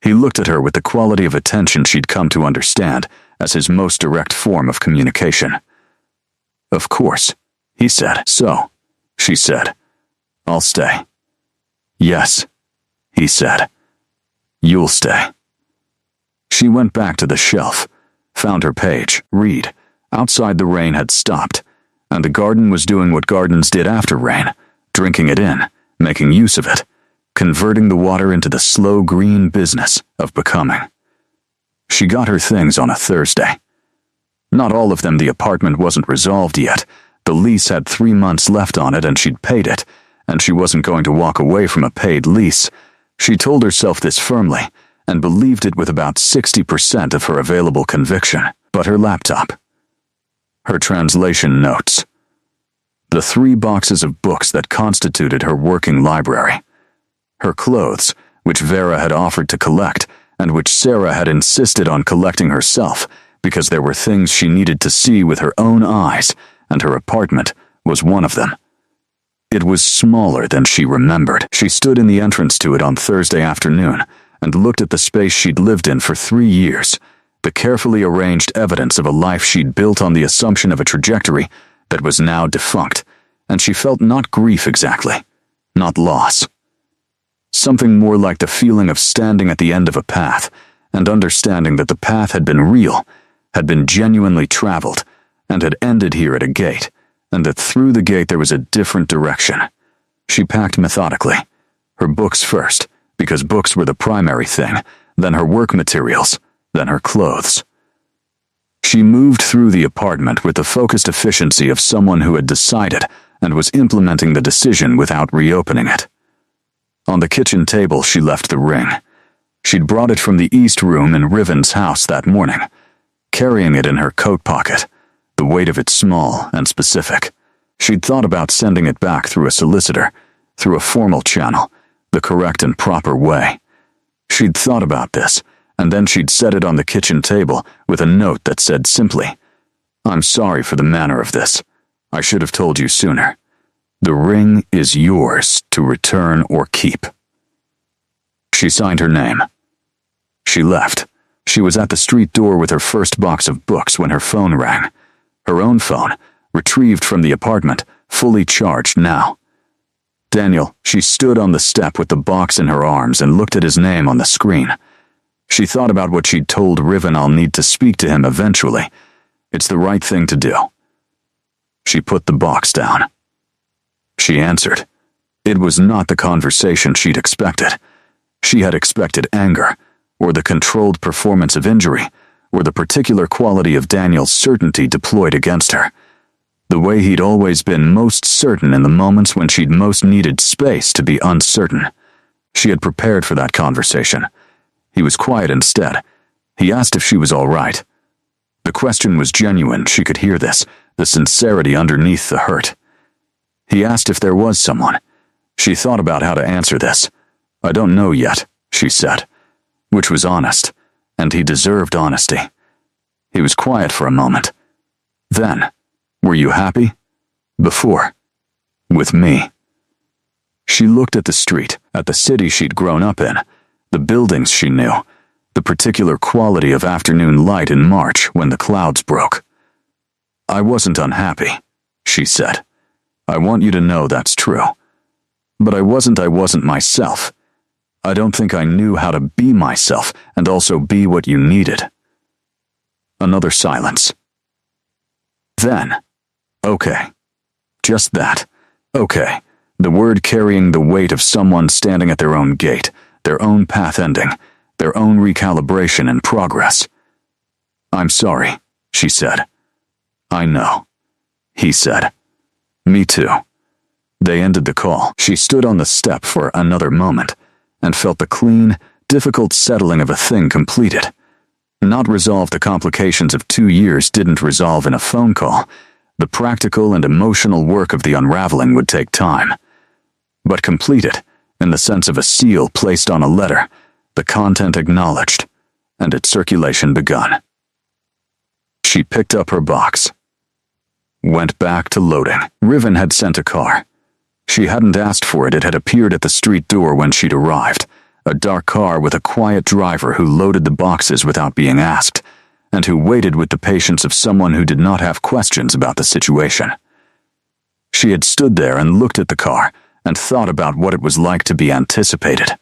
He looked at her with the quality of attention she'd come to understand as his most direct form of communication. "Of course," he said. "So," she said, "I'll stay." "Yes," he said. "You'll stay." She went back to the shelf, found her page, read. Outside the rain had stopped, and the garden was doing what gardens did after rain, drinking it in, making use of it, converting the water into the slow green business of becoming. She got her things on a Thursday. Not all of them. The apartment wasn't resolved yet. The lease had 3 months left on it and she'd paid it, and she wasn't going to walk away from a paid lease. She told herself this firmly, and believed it with about 60% of her available conviction. But her laptop, her translation notes, the 3 boxes of books that constituted her working library, her clothes, which Vera had offered to collect, and which Sarah had insisted on collecting herself, because there were things she needed to see with her own eyes, and her apartment was one of them. It was smaller than she remembered. She stood in the entrance to it on Thursday afternoon and looked at the space she'd lived in for 3 years, the carefully arranged evidence of a life she'd built on the assumption of a trajectory that was now defunct, and she felt not grief exactly, not loss. Something more like the feeling of standing at the end of a path and understanding that the path had been real, had been genuinely traveled, and had ended here at a gate, and that through the gate there was a different direction. She packed methodically, her books first, because books were the primary thing, then her work materials, then her clothes. She moved through the apartment with the focused efficiency of someone who had decided and was implementing the decision without reopening it. On the kitchen table she left the ring, She'd brought it from the East Room in Riven's house that morning, carrying it in her coat pocket, the weight of it small and specific. She'd thought about sending it back through a solicitor, through a formal channel, the correct and proper way. She'd thought about this, and then she'd set it on the kitchen table with a note that said simply, "I'm sorry for the manner of this. I should have told you sooner. The ring is yours to return or keep." She signed her name. She left. She was at the street door with her first box of books when her phone rang. Her own phone, retrieved from the apartment, fully charged now. Daniel, she stood on the step with the box in her arms and looked at his name on the screen. She thought about what she'd told Riven. I'll need to speak to him eventually. It's the right thing to do. She put the box down. She answered. It was not the conversation she'd expected. She had expected anger, or the controlled performance of injury, or the particular quality of Daniel's certainty deployed against her. The way he'd always been most certain in the moments when she'd most needed space to be uncertain. She had prepared for that conversation. He was quiet instead. He asked if she was all right. The question was genuine. She could hear this, the sincerity underneath the hurt. He asked if there was someone. She thought about how to answer this. "I don't know yet," she said, which was honest, and he deserved honesty. He was quiet for a moment. Then, "Were you happy? Before? With me?" She looked at the street, at the city she'd grown up in, the buildings she knew, the particular quality of afternoon light in March when the clouds broke. "I wasn't unhappy," she said. "I want you to know that's true. But I wasn't myself. I don't think I knew how to be myself and also be what you needed." Another silence. Then, "Okay." Just that. "Okay." The word carrying the weight of someone standing at their own gate, their own path ending, their own recalibration and progress. "I'm sorry," she said. "I know," he said. "Me too." They ended the call. She stood on the step for another moment and felt the clean, difficult settling of a thing completed. Not resolved. The complications of 2 years didn't resolve in a phone call. The practical and emotional work of the unraveling would take time. But completed, in the sense of a seal placed on a letter, the content acknowledged, and its circulation begun. She picked up her box. Went back to loading. Riven had sent a car. She hadn't asked for it. It had appeared at the street door when she'd arrived. A dark car with a quiet driver who loaded the boxes without being asked, and who waited with the patience of someone who did not have questions about the situation. She had stood there and looked at the car and thought about what it was like to be anticipated,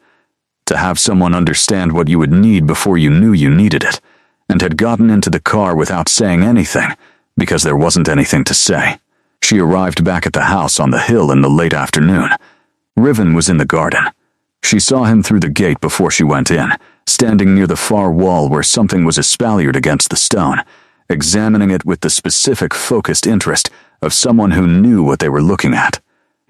to have someone understand what you would need before you knew you needed it, and had gotten into the car without saying anything because there wasn't anything to say. She arrived back at the house on the hill in the late afternoon. Riven was in the garden. She saw him through the gate before she went in, standing near the far wall where something was espaliered against the stone, examining it with the specific focused interest of someone who knew what they were looking at.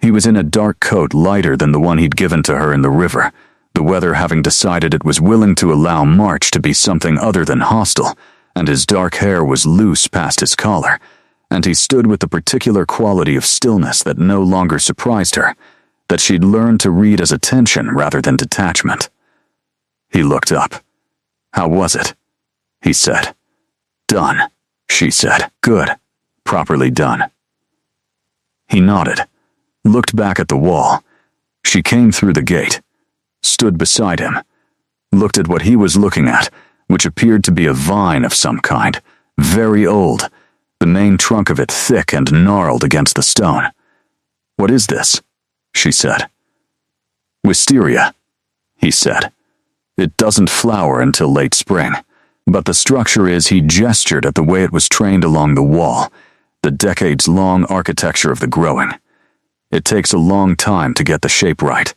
He was in a dark coat lighter than the one he'd given to her in the river, the weather having decided it was willing to allow March to be something other than hostile, and his dark hair was loose past his collar, and he stood with the particular quality of stillness that no longer surprised her, that she'd learned to read as attention rather than detachment. He looked up. "How was it?" he said. "Done," she said. "Good. Properly done." He nodded, looked back at the wall. She came through the gate, stood beside him, looked at what he was looking at, which appeared to be a vine of some kind, very old, the main trunk of it thick and gnarled against the stone. "What is this?" she said. "Wisteria," he said. "It doesn't flower until late spring, but the structure is." He gestured at the way it was trained along the wall, the decades-long architecture of the growing. "It takes a long time to get the shape right.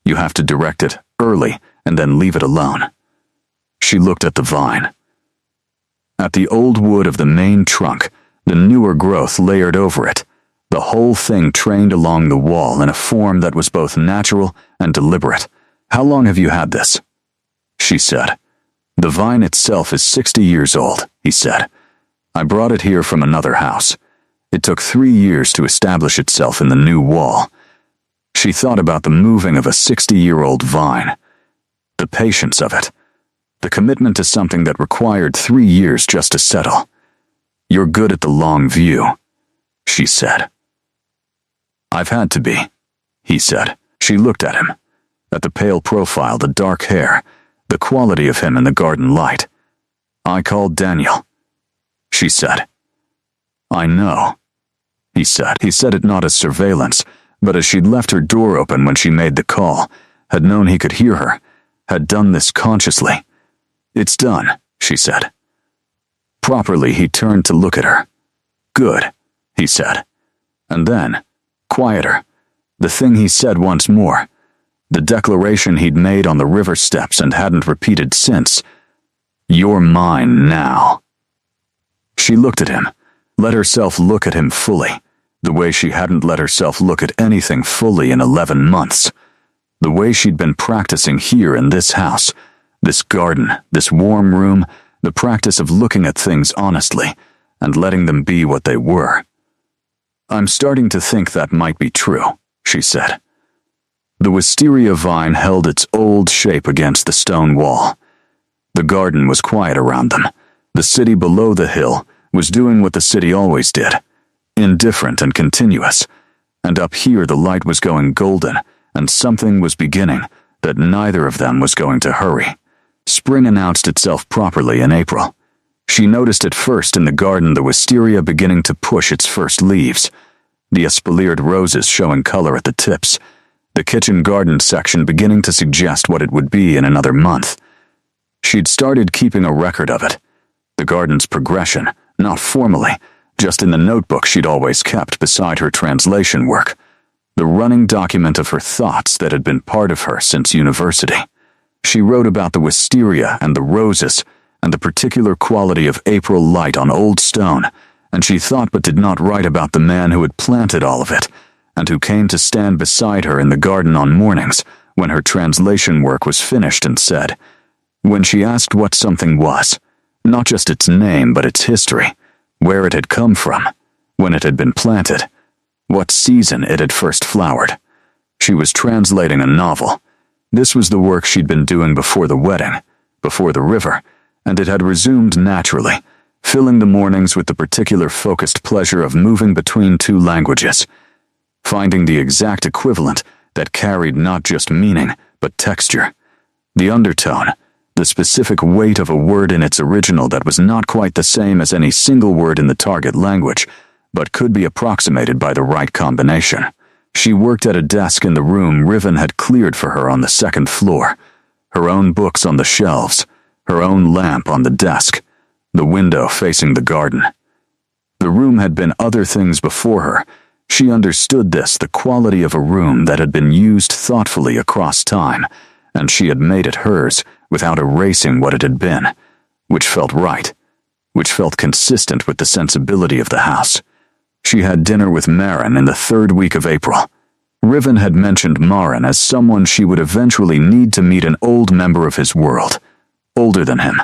You have to direct it early and then leave it alone." She looked at the vine. At the old wood of the main trunk, the newer growth layered over it, the whole thing trained along the wall in a form that was both natural and deliberate. "How long have you had this?" she said. The vine itself is 60 years old, he said. I brought it here from another house. It took 3 years to establish itself in the new wall. She thought about the moving of a 60-year-old vine, the patience of it, the commitment to something that required 3 years just to settle. You're good at the long view, she said. I've had to be, he said. She looked at him, at the pale profile, the dark hair, the quality of him in the garden light. I called Daniel, she said. I know, he said. He said it not as surveillance, but as she'd left her door open when she made the call, had known he could hear her, had done this consciously. It's done, she said. Properly, he turned to look at her. Good, he said. And then, quieter, the thing he said once more, the declaration he'd made on the river steps and hadn't repeated since. You're mine now. She looked at him, let herself look at him fully, the way she hadn't let herself look at anything fully in 11 months. The way she'd been practicing here in this house, this garden, this warm room, the practice of looking at things honestly and letting them be what they were. I'm starting to think that might be true, she said. The wisteria vine held its old shape against the stone wall. The garden was quiet around them. The city below the hill was doing what the city always did, indifferent and continuous. And up here the light was going golden, and something was beginning that neither of them was going to hurry. Spring announced itself properly in April. She noticed at first in the garden the wisteria beginning to push its first leaves, the espaliered roses showing color at the tips, the kitchen garden section beginning to suggest what it would be in another month. She'd started keeping a record of it, the garden's progression, not formally, just in the notebook she'd always kept beside her translation work, the running document of her thoughts that had been part of her since university. She wrote about the wisteria and the roses and the particular quality of April light on old stone, and she thought but did not write about the man who had planted all of it, and who came to stand beside her in the garden on mornings when her translation work was finished and said, when she asked what something was, not just its name but its history, where it had come from, when it had been planted, what season it had first flowered. She was translating a novel. This was the work she'd been doing before the wedding, before the river, and it had resumed naturally, filling the mornings with the particular focused pleasure of moving between two languages, finding the exact equivalent that carried not just meaning, but texture, the undertone, the specific weight of a word in its original that was not quite the same as any single word in the target language, but could be approximated by the right combination. She worked at a desk in the room Riven had cleared for her on the second floor, her own books on the shelves, her own lamp on the desk, the window facing the garden. The room had been other things before her. She understood this, the quality of a room that had been used thoughtfully across time, and she had made it hers without erasing what it had been, which felt right, which felt consistent with the sensibility of the house. She had dinner with Marin in the 3rd week of April. Riven had mentioned Marin as someone she would eventually need to meet, an old member of his world, older than him,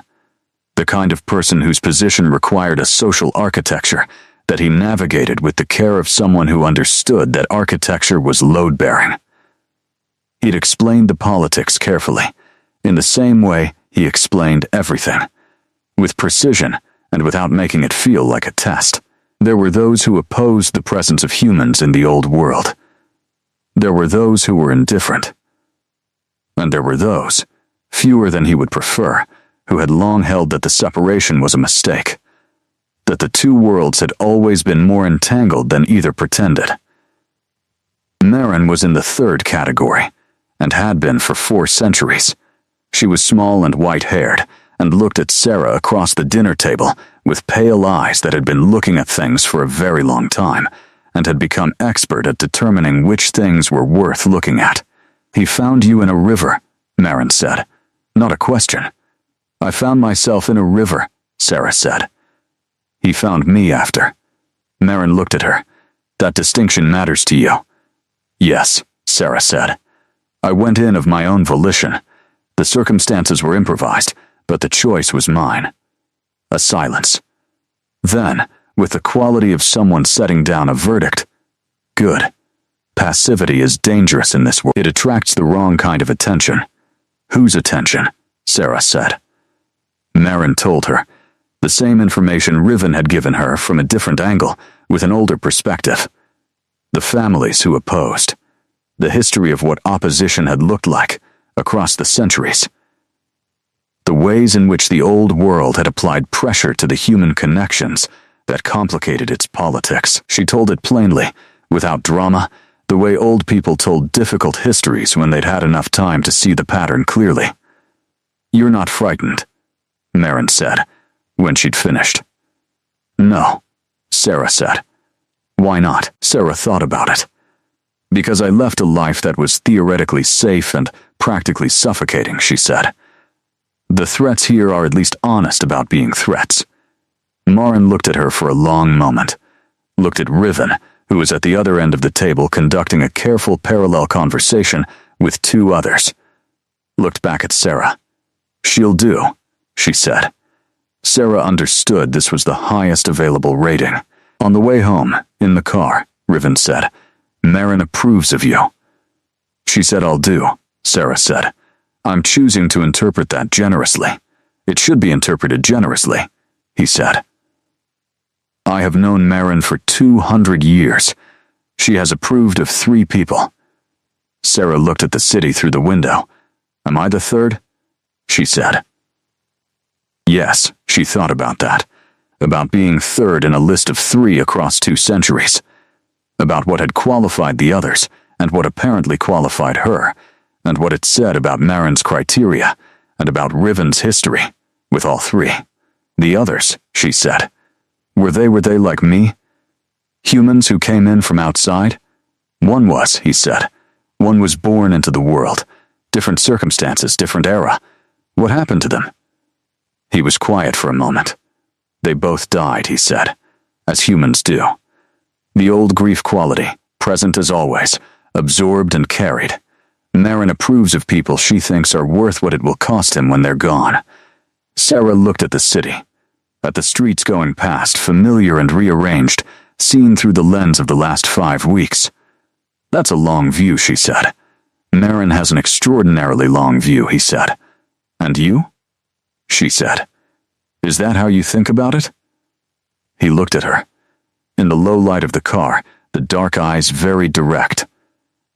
the kind of person whose position required a social architecture that he navigated with the care of someone who understood that architecture was load-bearing. He'd explained the politics carefully, in the same way he explained everything, with precision and without making it feel like a test. There were those who opposed the presence of humans in the old world. There were those who were indifferent. And there were those, fewer than he would prefer, who had long held that the separation was a mistake, that the two worlds had always been more entangled than either pretended. Marin was in the 3rd category, and had been for 4 centuries. She was small and white-haired, and looked at Sarah across the dinner table with pale eyes that had been looking at things for a very long time, and had become expert at determining which things were worth looking at. He found you in a river, Marin said. Not a question. I found myself in a river, Sarah said. He found me after. Marin looked at her. That distinction matters to you. Yes, Sarah said. I went in of my own volition. The circumstances were improvised, but the choice was mine. A silence. Then, with the quality of someone setting down a verdict, good. Passivity is dangerous in this world. It attracts the wrong kind of attention. Whose attention? Sarah said. Marin told her. The same information Riven had given her from a different angle, with an older perspective. The families who opposed. The history of what opposition had looked like across the centuries. The ways in which the old world had applied pressure to the human connections that complicated its politics. She told it plainly, without drama, the way old people told difficult histories when they'd had enough time to see the pattern clearly. "You're not frightened," Marin said, when she'd finished. "No," Sarah said. "Why not?" Sarah thought about it. "Because I left a life that was theoretically safe and practically suffocating," she said. "The threats here are at least honest about being threats." Marin looked at her for a long moment, looked at Riven, who was at the other end of the table conducting a careful parallel conversation with two others, looked back at Sarah. "She'll do," she said. Sarah understood this was the highest available rating. "On the way home, in the car," Riven said, "Marin approves of you." She said, "I'll do," Sarah said. "I'm choosing to interpret that generously. It should be interpreted generously," he said. "I have known Marin for 200 years. She has approved of 3 people." Sarah looked at the city through the window. "Am I the third?" she said. Yes, she thought about that. About being third in a list of 3 across 2 centuries. About what had qualified the others, and what apparently qualified her, and what it said about Marin's criteria, and about Riven's history, with all 3. The others, she said. Were they like me? Humans who came in from outside? One was, he said. One was born into the world. Different circumstances, different era. What happened to them? He was quiet for a moment. They both died, he said, as humans do. The old grief quality, present as always, absorbed and carried. Marin approves of people she thinks are worth what it will cost him when they're gone. Sarah looked at the city, at the streets going past, familiar and rearranged, seen through the lens of the last 5 weeks. That's a long view, she said. Marin has an extraordinarily long view, he said. And you? She said. Is that how you think about it? He looked at her. In the low light of the car, the dark eyes very direct.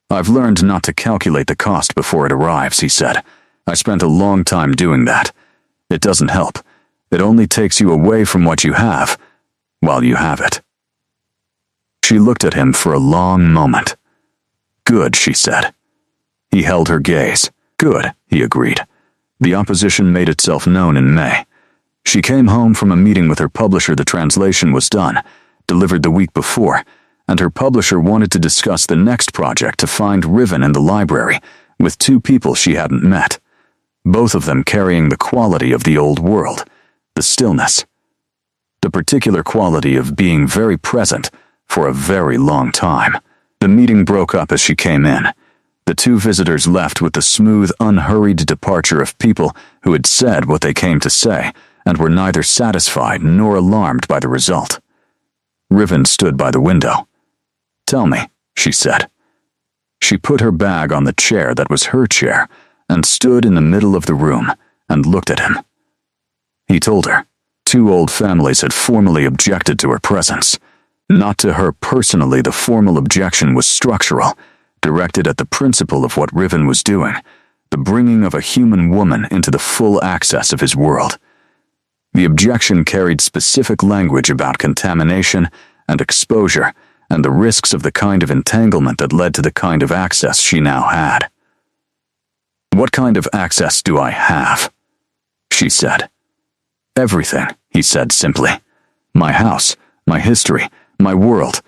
I've learned not to calculate the cost before it arrives, he said. I spent a long time doing that. It doesn't help. It only takes you away from what you have, while you have it. She looked at him for a long moment. Good, she said. He held her gaze. Good, he agreed. The opposition made itself known in May. She came home from a meeting with her publisher. The translation was done, delivered the week before, and her publisher wanted to discuss the next project to find Riven in the library, with 2 people she hadn't met, both of them carrying the quality of the old world, the stillness, the particular quality of being very present for a very long time. The meeting broke up as she came in. The 2 visitors left with the smooth, unhurried departure of people who had said what they came to say and were neither satisfied nor alarmed by the result. Riven stood by the window. Tell me, she said. She put her bag on the chair that was her chair and stood in the middle of the room and looked at him. He told her. 2 old families had formally objected to her presence. Not to her personally, the formal objection was structural, directed at the principle of what Riven was doing, the bringing of a human woman into the full access of his world. The objection carried specific language about contamination and exposure and the risks of the kind of entanglement that led to the kind of access she now had. What kind of access do I have? She said. Everything, he said simply. My house, my history, my world.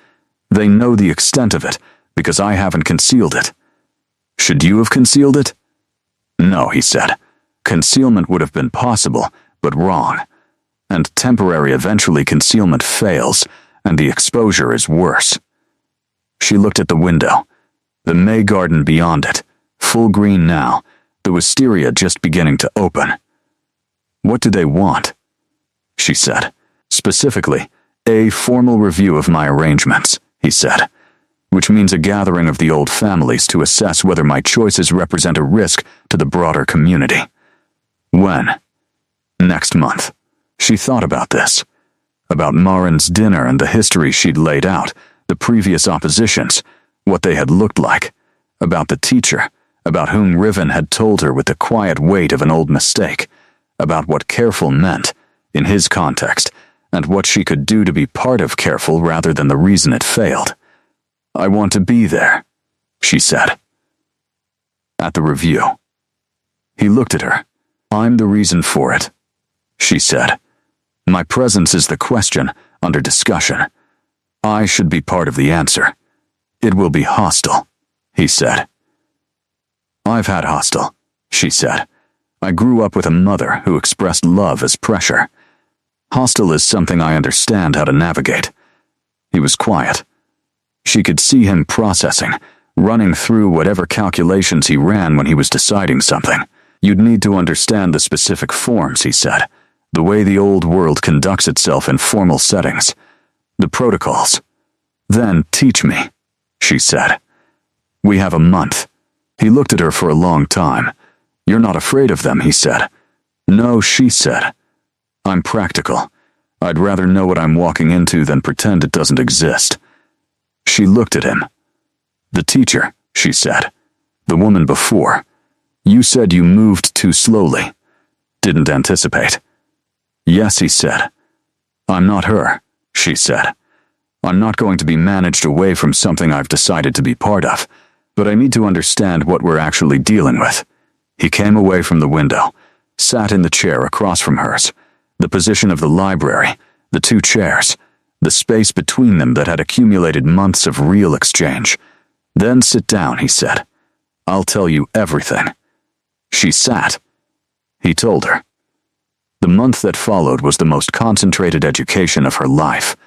They know the extent of it, because I haven't concealed it. Should you have concealed it? No, he said. Concealment would have been possible, but wrong. And temporary, eventually concealment fails, and the exposure is worse. She looked at the window. The May garden beyond it, full green now, the wisteria just beginning to open. "What do they want?" she said. "Specifically, a formal review of my arrangements," he said, "which means a gathering of the old families to assess whether my choices represent a risk to the broader community." "When?" "Next month." She thought about this, about Marin's dinner and the history she'd laid out, the previous oppositions, what they had looked like, about the teacher, about whom Riven had told her with the quiet weight of an old mistake, about what careful meant, in his context, and what she could do to be part of careful rather than the reason it failed. "I want to be there," she said. "At the review." He looked at her. "I'm the reason for it," she said. "My presence is the question under discussion. I should be part of the answer. It will be hostile," he said. "I've had hostile," she said. "I grew up with a mother who expressed love as pressure. Hostile is something I understand how to navigate." He was quiet. She could see him processing, running through whatever calculations he ran when he was deciding something. "You'd need to understand the specific forms," he said, "the way the old world conducts itself in formal settings, the protocols. Then teach me," she said. "We have a month." He looked at her for a long time. "You're not afraid of them," he said. "No," she said. "I'm practical. I'd rather know what I'm walking into than pretend it doesn't exist." She looked at him. "The teacher," she said. "The woman before. You said you moved too slowly. Didn't anticipate." "Yes," he said. "I'm not her," she said. "I'm not going to be managed away from something I've decided to be part of, but I need to understand what we're actually dealing with." He came away from the window, sat in the chair across from hers, the position of the library, the two chairs, the space between them that had accumulated months of real exchange. "Then sit down," he said. "I'll tell you everything." She sat. He told her. The month that followed was the most concentrated education of her life.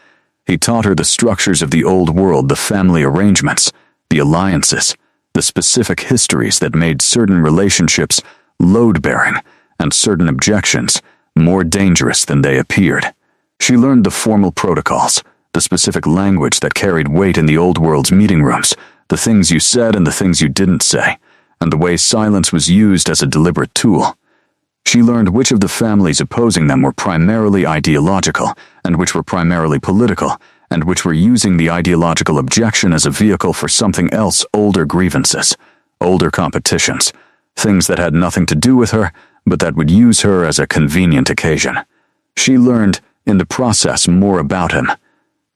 He taught her the structures of the old world, the family arrangements, the alliances, the specific histories that made certain relationships load-bearing and certain objections more dangerous than they appeared. She learned the formal protocols, the specific language that carried weight in the old world's meeting rooms, the things you said and the things you didn't say, and the way silence was used as a deliberate tool. She learned which of the families opposing them were primarily ideological, and which were primarily political, and which were using the ideological objection as a vehicle for something else, older grievances, older competitions, things that had nothing to do with her, but that would use her as a convenient occasion. She learned, in the process, more about him.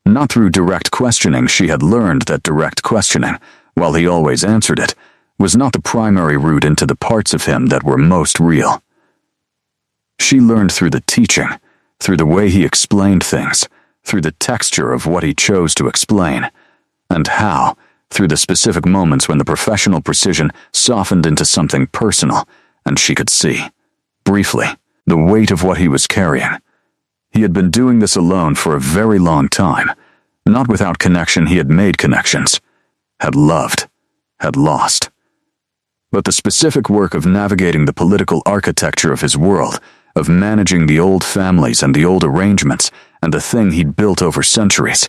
Not through direct questioning. She had learned that direct questioning, while he always answered it, was not the primary route into the parts of him that were most real. She learned through the teaching, through the way he explained things, through the texture of what he chose to explain, and how, through the specific moments when the professional precision softened into something personal, and she could see, briefly, the weight of what he was carrying. He had been doing this alone for a very long time. Not without connection. He had made connections, had loved, had lost. But the specific work of navigating the political architecture of his world, of managing the old families and the old arrangements and the thing he'd built over centuries,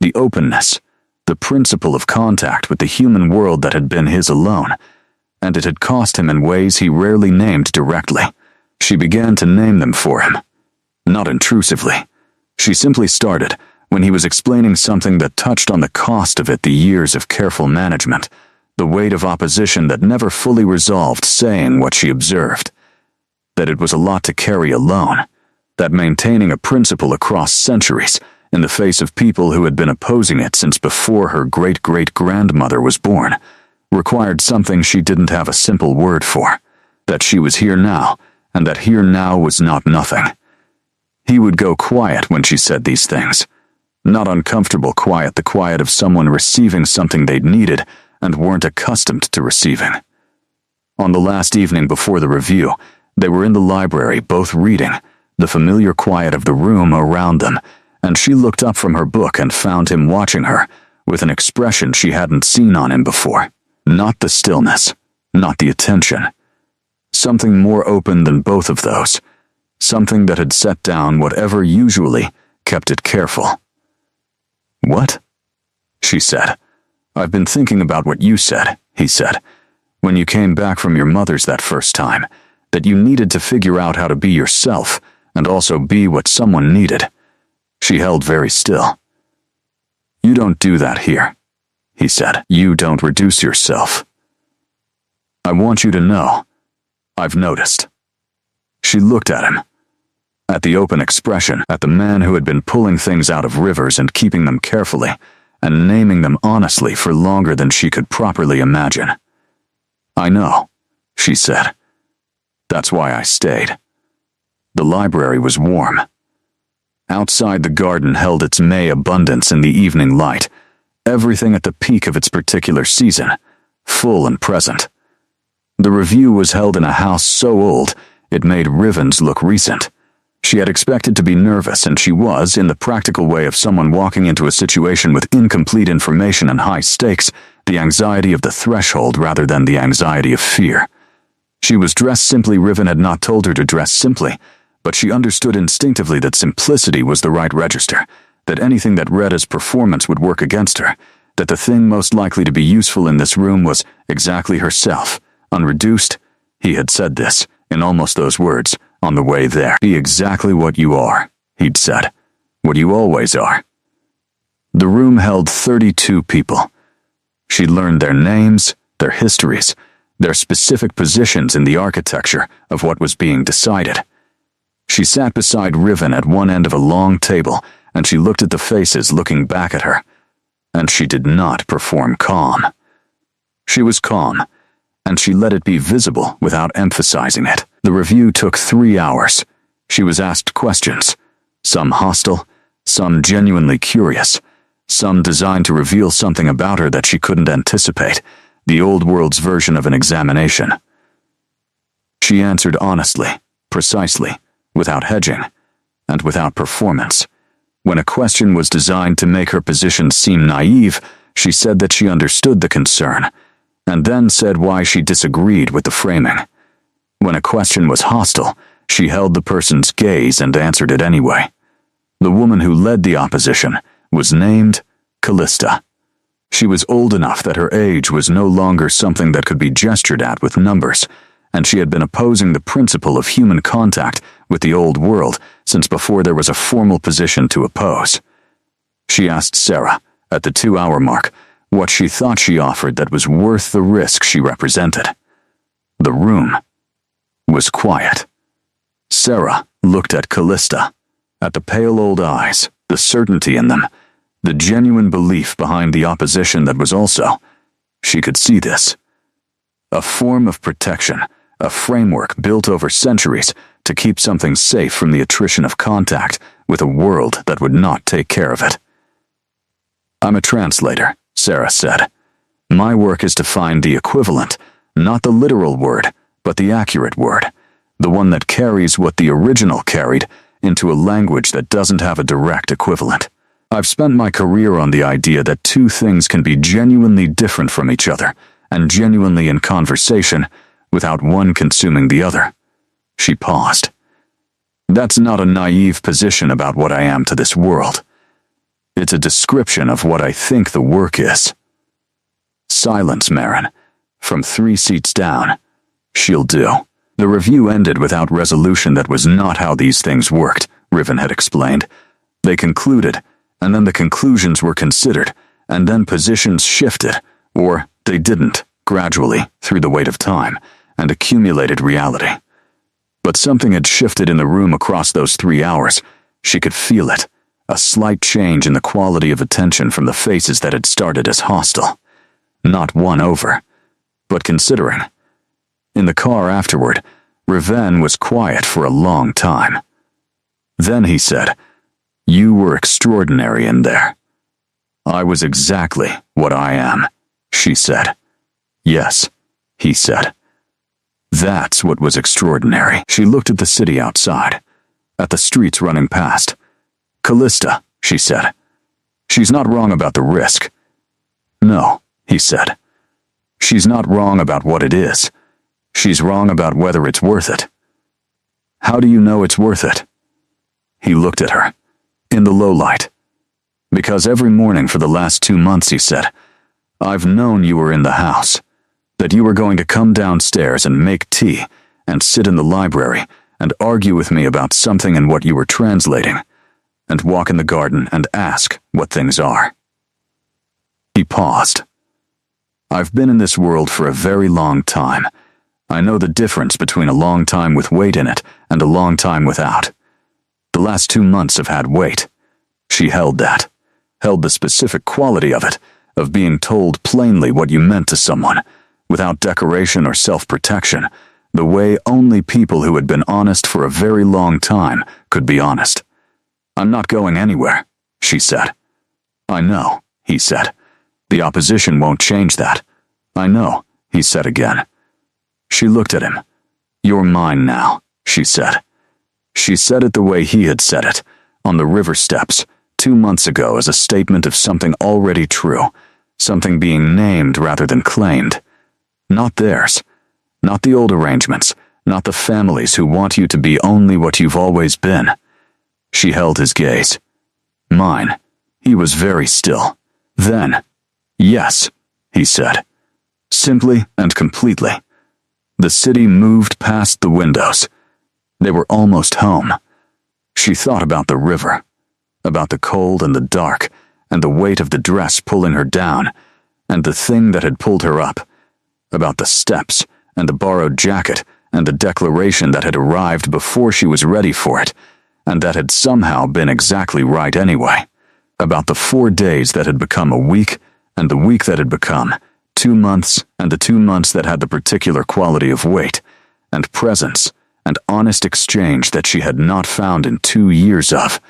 the openness, the principle of contact with the human world that had been his alone, and it had cost him in ways he rarely named directly. She began to name them for him. Not intrusively. She simply started when he was explaining something that touched on the cost of it, the years of careful management, the weight of opposition that never fully resolved, saying what she observed. That it was a lot to carry alone, that maintaining a principle across centuries, in the face of people who had been opposing it since before her great-great-grandmother was born, required something she didn't have a simple word for, that she was here now, and that here now was not nothing. He would go quiet when she said these things. Not uncomfortable quiet, the quiet of someone receiving something they'd needed and weren't accustomed to receiving. On the last evening before the review, they were in the library, both reading, the familiar quiet of the room around them, and she looked up from her book and found him watching her, with an expression she hadn't seen on him before. Not the stillness, not the attention. something more open than both of those, something that had set down whatever usually kept it careful. "What?" she said. "I've been thinking about what you said," he said, "when you came back from your mother's that first time, that you needed to figure out how to be yourself and also be what someone needed." She held very still. "You don't do that here," he said. "You don't reduce yourself. I want you to know, I've noticed." She looked at him, at the open expression, at the man who had been pulling things out of rivers and keeping them carefully, and naming them honestly for longer than she could properly imagine. "I know," she said. "That's why I stayed." The library was warm. Outside, the garden held its May abundance in the evening light, everything at the peak of its particular season, full and present. The review was held in a house so old it made Rivens look recent. She had expected to be nervous, and she was, in the practical way of someone walking into a situation with incomplete information and high stakes, the anxiety of the threshold rather than the anxiety of fear. She was dressed simply. Riven had not told her to dress simply, but she understood instinctively that simplicity was the right register, that anything that read as performance would work against her, that the thing most likely to be useful in this room was exactly herself, unreduced. He had said this, in almost those words, on the way there. "Be exactly what you are," he'd said. "What you always are." The room held 32 people. She'd learned their names, their histories, their specific positions in the architecture of what was being decided. She sat beside Riven at one end of a long table, and she looked at the faces looking back at her, and she did not perform calm. She was calm, and she let it be visible without emphasizing it. The review took 3 hours. She was asked questions, some hostile, some genuinely curious, some designed to reveal something about her that she couldn't anticipate, the old world's version of an examination. She answered honestly, precisely, without hedging, and without performance. When a question was designed to make her position seem naive, she said that she understood the concern, and then said why she disagreed with the framing. When a question was hostile, she held the person's gaze and answered it anyway. The woman who led the opposition was named Callista. She was old enough that her age was no longer something that could be gestured at with numbers, and she had been opposing the principle of human contact with the old world since before there was a formal position to oppose. She asked Sarah, at the 2-hour mark, what she thought she offered that was worth the risk she represented. The room was quiet. Sarah looked at Callista, at the pale old eyes, the certainty in them, the genuine belief behind the opposition that was also, she could see this, a form of protection, a framework built over centuries to keep something safe from the attrition of contact with a world that would not take care of it. "I'm a translator," Sarah said. "My work is to find the equivalent, not the literal word, but the accurate word, the one that carries what the original carried into a language that doesn't have a direct equivalent. I've spent my career on the idea that two things can be genuinely different from each other and genuinely in conversation without one consuming the other." She paused. "That's not a naive position about what I am to this world. It's a description of what I think the work is." "Silence, Marin. From 3 seats down. She'll do." The review ended without resolution. That was not how these things worked, Riven had explained. They concluded, and then the conclusions were considered, and then positions shifted, or they didn't, gradually, through the weight of time, and accumulated reality. But something had shifted in the room across those 3 hours. She could feel it, a slight change in the quality of attention from the faces that had started as hostile. Not won over, but considering. In the car afterward, Riven was quiet for a long time. Then he said, "You were extraordinary in there." "I was exactly what I am," she said. "Yes," he said. That's what was extraordinary. She looked at the city outside, at the streets running past. "Callista," she said. "She's not wrong about the risk." "No," he said. "She's not wrong about what it is. She's wrong about whether it's worth it. How do you know it's worth it? He looked at her, in the low light. Because every morning for the last 2 months, he said, I've known you were in the house, that you were going to come downstairs and make tea and sit in the library and argue with me about something in what you were translating, and walk in the garden and ask what things are. He paused. I've been in this world for a very long time. I know the difference between a long time with weight in it and a long time without. The last 2 months have had weight. She held that, held the specific quality of it, of being told plainly what you meant to someone, without decoration or self-protection, the way only people who had been honest for a very long time could be honest. I'm not going anywhere, she said. I know, he said. The opposition won't change that. I know, he said again. She looked at him. You're mine now, she said. She said it the way he had said it, on the river steps, 2 months ago, as a statement of something already true, something being named rather than claimed. Not theirs, not the old arrangements, not the families who want you to be only what you've always been. She held his gaze. Mine. He was very still. Then, yes, he said. Simply and completely. The city moved past the windows. They were almost home. She thought about the river, about the cold and the dark, and the weight of the dress pulling her down, and the thing that had pulled her up, about the steps, and the borrowed jacket, and the declaration that had arrived before she was ready for it, and that had somehow been exactly right anyway, about the 4 days that had become a week, and the week that had become 2 months, and the 2 months that had the particular quality of weight, and presence, and honest exchange that she had not found in 2 years of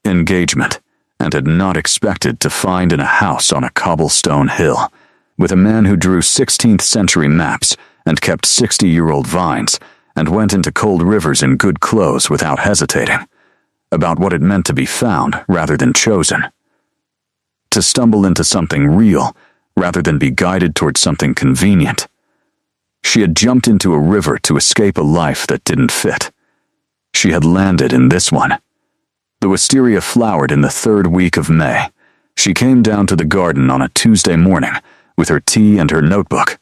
engagement, and had not expected to find in a house on a cobblestone hill, with a man who drew 16th century maps and kept 60-year-old vines, and went into cold rivers in good clothes without hesitating, about what it meant to be found rather than chosen. To stumble into something real rather than be guided towards something convenient. She had jumped into a river to escape a life that didn't fit. She had landed in this one. The wisteria flowered in the 3rd week of May. She came down to the garden on a Tuesday morning with her tea and her notebook,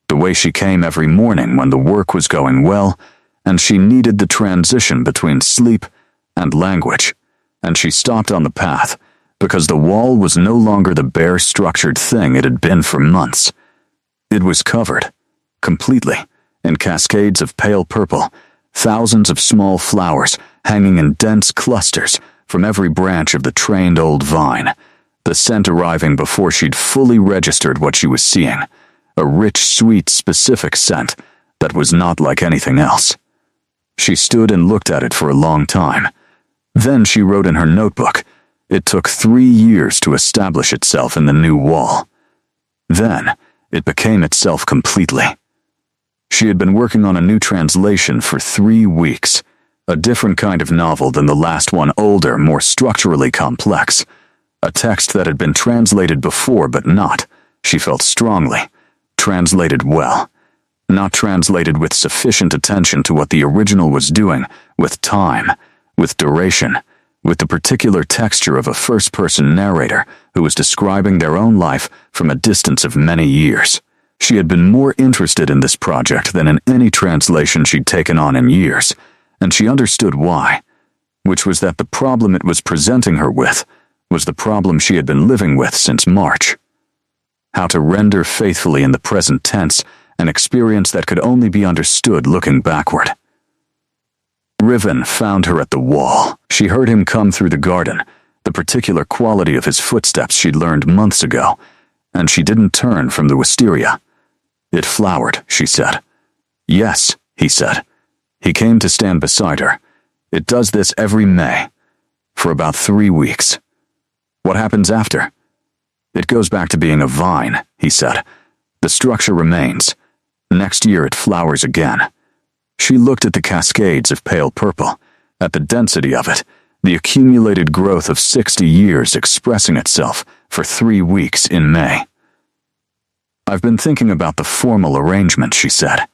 the way she came every morning when the work was going well, and she needed the transition between sleep and language, and she stopped on the path because the wall was no longer the bare structured thing it had been for months. It was covered, completely, in cascades of pale purple, thousands of small flowers hanging in dense clusters from every branch of the trained old vine, the scent arriving before she'd fully registered what she was seeing, a rich, sweet, specific scent that was not like anything else. She stood and looked at it for a long time. Then she wrote in her notebook, it took 3 years to establish itself in the new wall. Then, it became itself completely. She had been working on a new translation for 3 weeks, a different kind of novel than the last one, older, more structurally complex. A text that had been translated before but not, she felt strongly, translated well. Not translated with sufficient attention to what the original was doing, with time, with duration, with the particular texture of a first-person narrator who was describing their own life from a distance of many years. She had been more interested in this project than in any translation she'd taken on in years, and she understood why, which was that the problem it was presenting her with was the problem she had been living with since March. How to render faithfully in the present tense an experience that could only be understood looking backward. Riven found her at the wall. She heard him come through the garden, the particular quality of his footsteps she'd learned months ago, and she didn't turn from the wisteria. It flowered, she said. Yes, he said. He came to stand beside her. It does this every May, for about 3 weeks. What happens after? It goes back to being a vine, he said. The structure remains. Next year it flowers again. She looked at the cascades of pale purple, at the density of it, the accumulated growth of 60 years expressing itself for 3 weeks in May. I've been thinking about the formal arrangement, she said.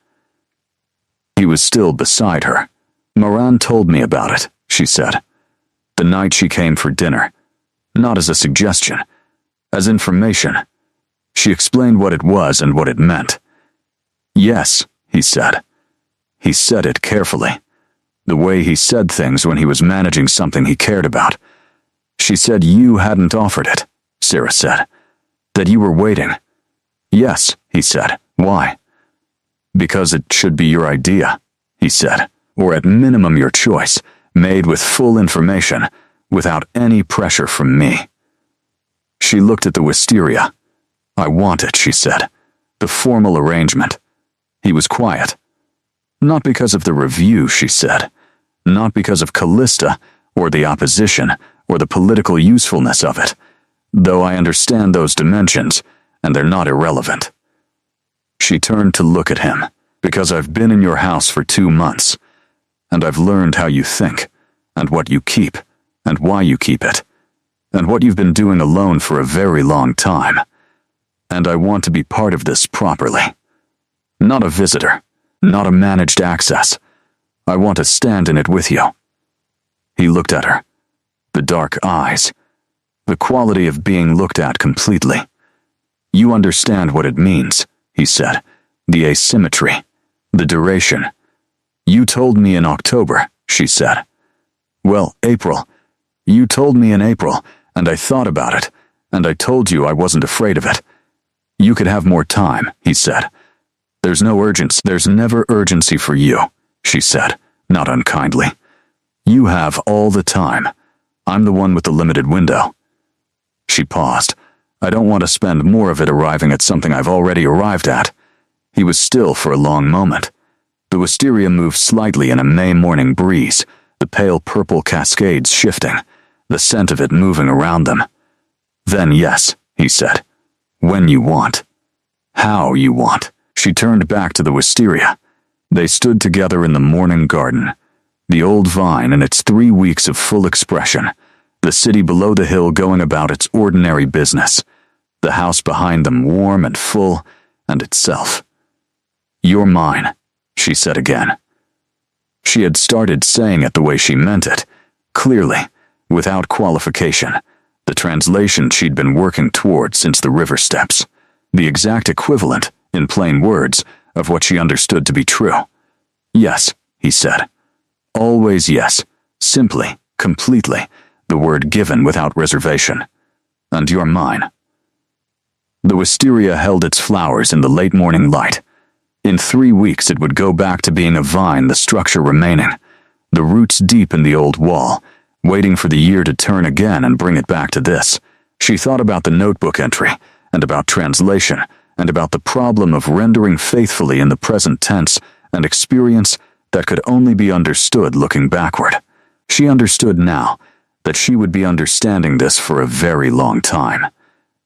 He was still beside her. Moran told me about it, she said. The night she came for dinner. Not as a suggestion, as information. She explained what it was and what it meant. Yes, he said. He said it carefully. The way he said things when he was managing something he cared about. She said you hadn't offered it, Sarah said. That you were waiting. Yes, he said. Why? Because it should be your idea, he said, or at minimum your choice, made with full information, without any pressure from me. She looked at the wisteria. I want it, she said. The formal arrangement. He was quiet. Not because of the review, she said. Not because of Callista, or the opposition, or the political usefulness of it, though I understand those dimensions, and they're not irrelevant. She turned to look at him, because I've been in your house for 2 months, and I've learned how you think, and what you keep, and why you keep it, and what you've been doing alone for a very long time. And I want to be part of this properly. Not a visitor, not a managed access. I want to stand in it with you. He looked at her. The dark eyes. The quality of being looked at completely. You understand what it means, he said. The asymmetry. The duration. You told me in October, she said. Well, April. You told me in April, and I thought about it, and I told you I wasn't afraid of it. You could have more time, he said. There's no urgency. There's never urgency for you, she said, not unkindly. You have all the time. I'm the one with the limited window. She paused. I don't want to spend more of it arriving at something I've already arrived at. He was still for a long moment. The wisteria moved slightly in a May morning breeze, the pale purple cascades shifting, the scent of it moving around them. Then yes, he said. When you want. How you want. She turned back to the wisteria. They stood together in the morning garden. The old vine in its 3 weeks of full expression. The city below the hill going about its ordinary business. The house behind them warm and full, and itself. You're mine, she said again. She had started saying it the way she meant it, clearly, without qualification, the translation she'd been working toward since the river steps, the exact equivalent, in plain words, of what she understood to be true. Yes, he said. Always yes, simply, completely, the word given without reservation. And you're mine. The wisteria held its flowers in the late morning light. In 3 weeks it would go back to being a vine, the structure remaining, the roots deep in the old wall, waiting for the year to turn again and bring it back to this. She thought about the notebook entry, and about translation, and about the problem of rendering faithfully in the present tense an experience that could only be understood looking backward. She understood now that she would be understanding this for a very long time,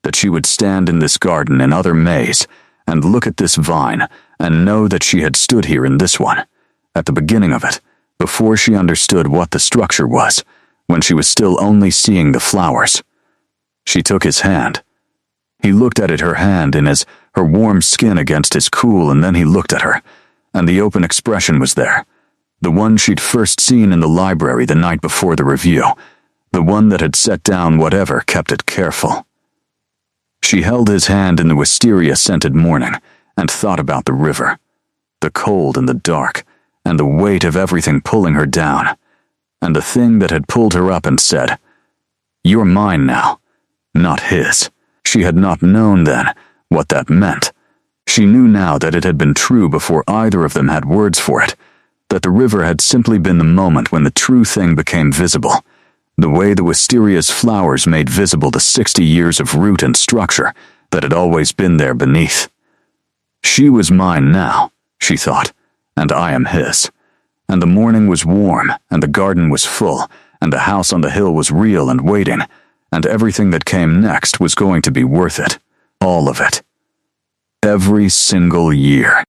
that she would stand in this garden in other Mays and look at this vine and know that she had stood here in this one, at the beginning of it, before she understood what the structure was, when she was still only seeing the flowers. She took his hand. He looked at it, her hand in her warm skin against his cool, and then he looked at her, and the open expression was there, the one she'd first seen in the library the night before the review, the one that had set down whatever kept it careful. She held his hand in the wisteria-scented morning and thought about the river, the cold and the dark, and the weight of everything pulling her down, and the thing that had pulled her up and said, "You're mine now, not his." She had not known then what that meant. She knew now that it had been true before either of them had words for it, that the river had simply been the moment when the true thing became visible, the way the wisteria's flowers made visible the 60 years of root and structure that had always been there beneath. She was mine now, she thought, and I am his. And the morning was warm, and the garden was full, and the house on the hill was real and waiting, and everything that came next was going to be worth it. All of it. Every single year.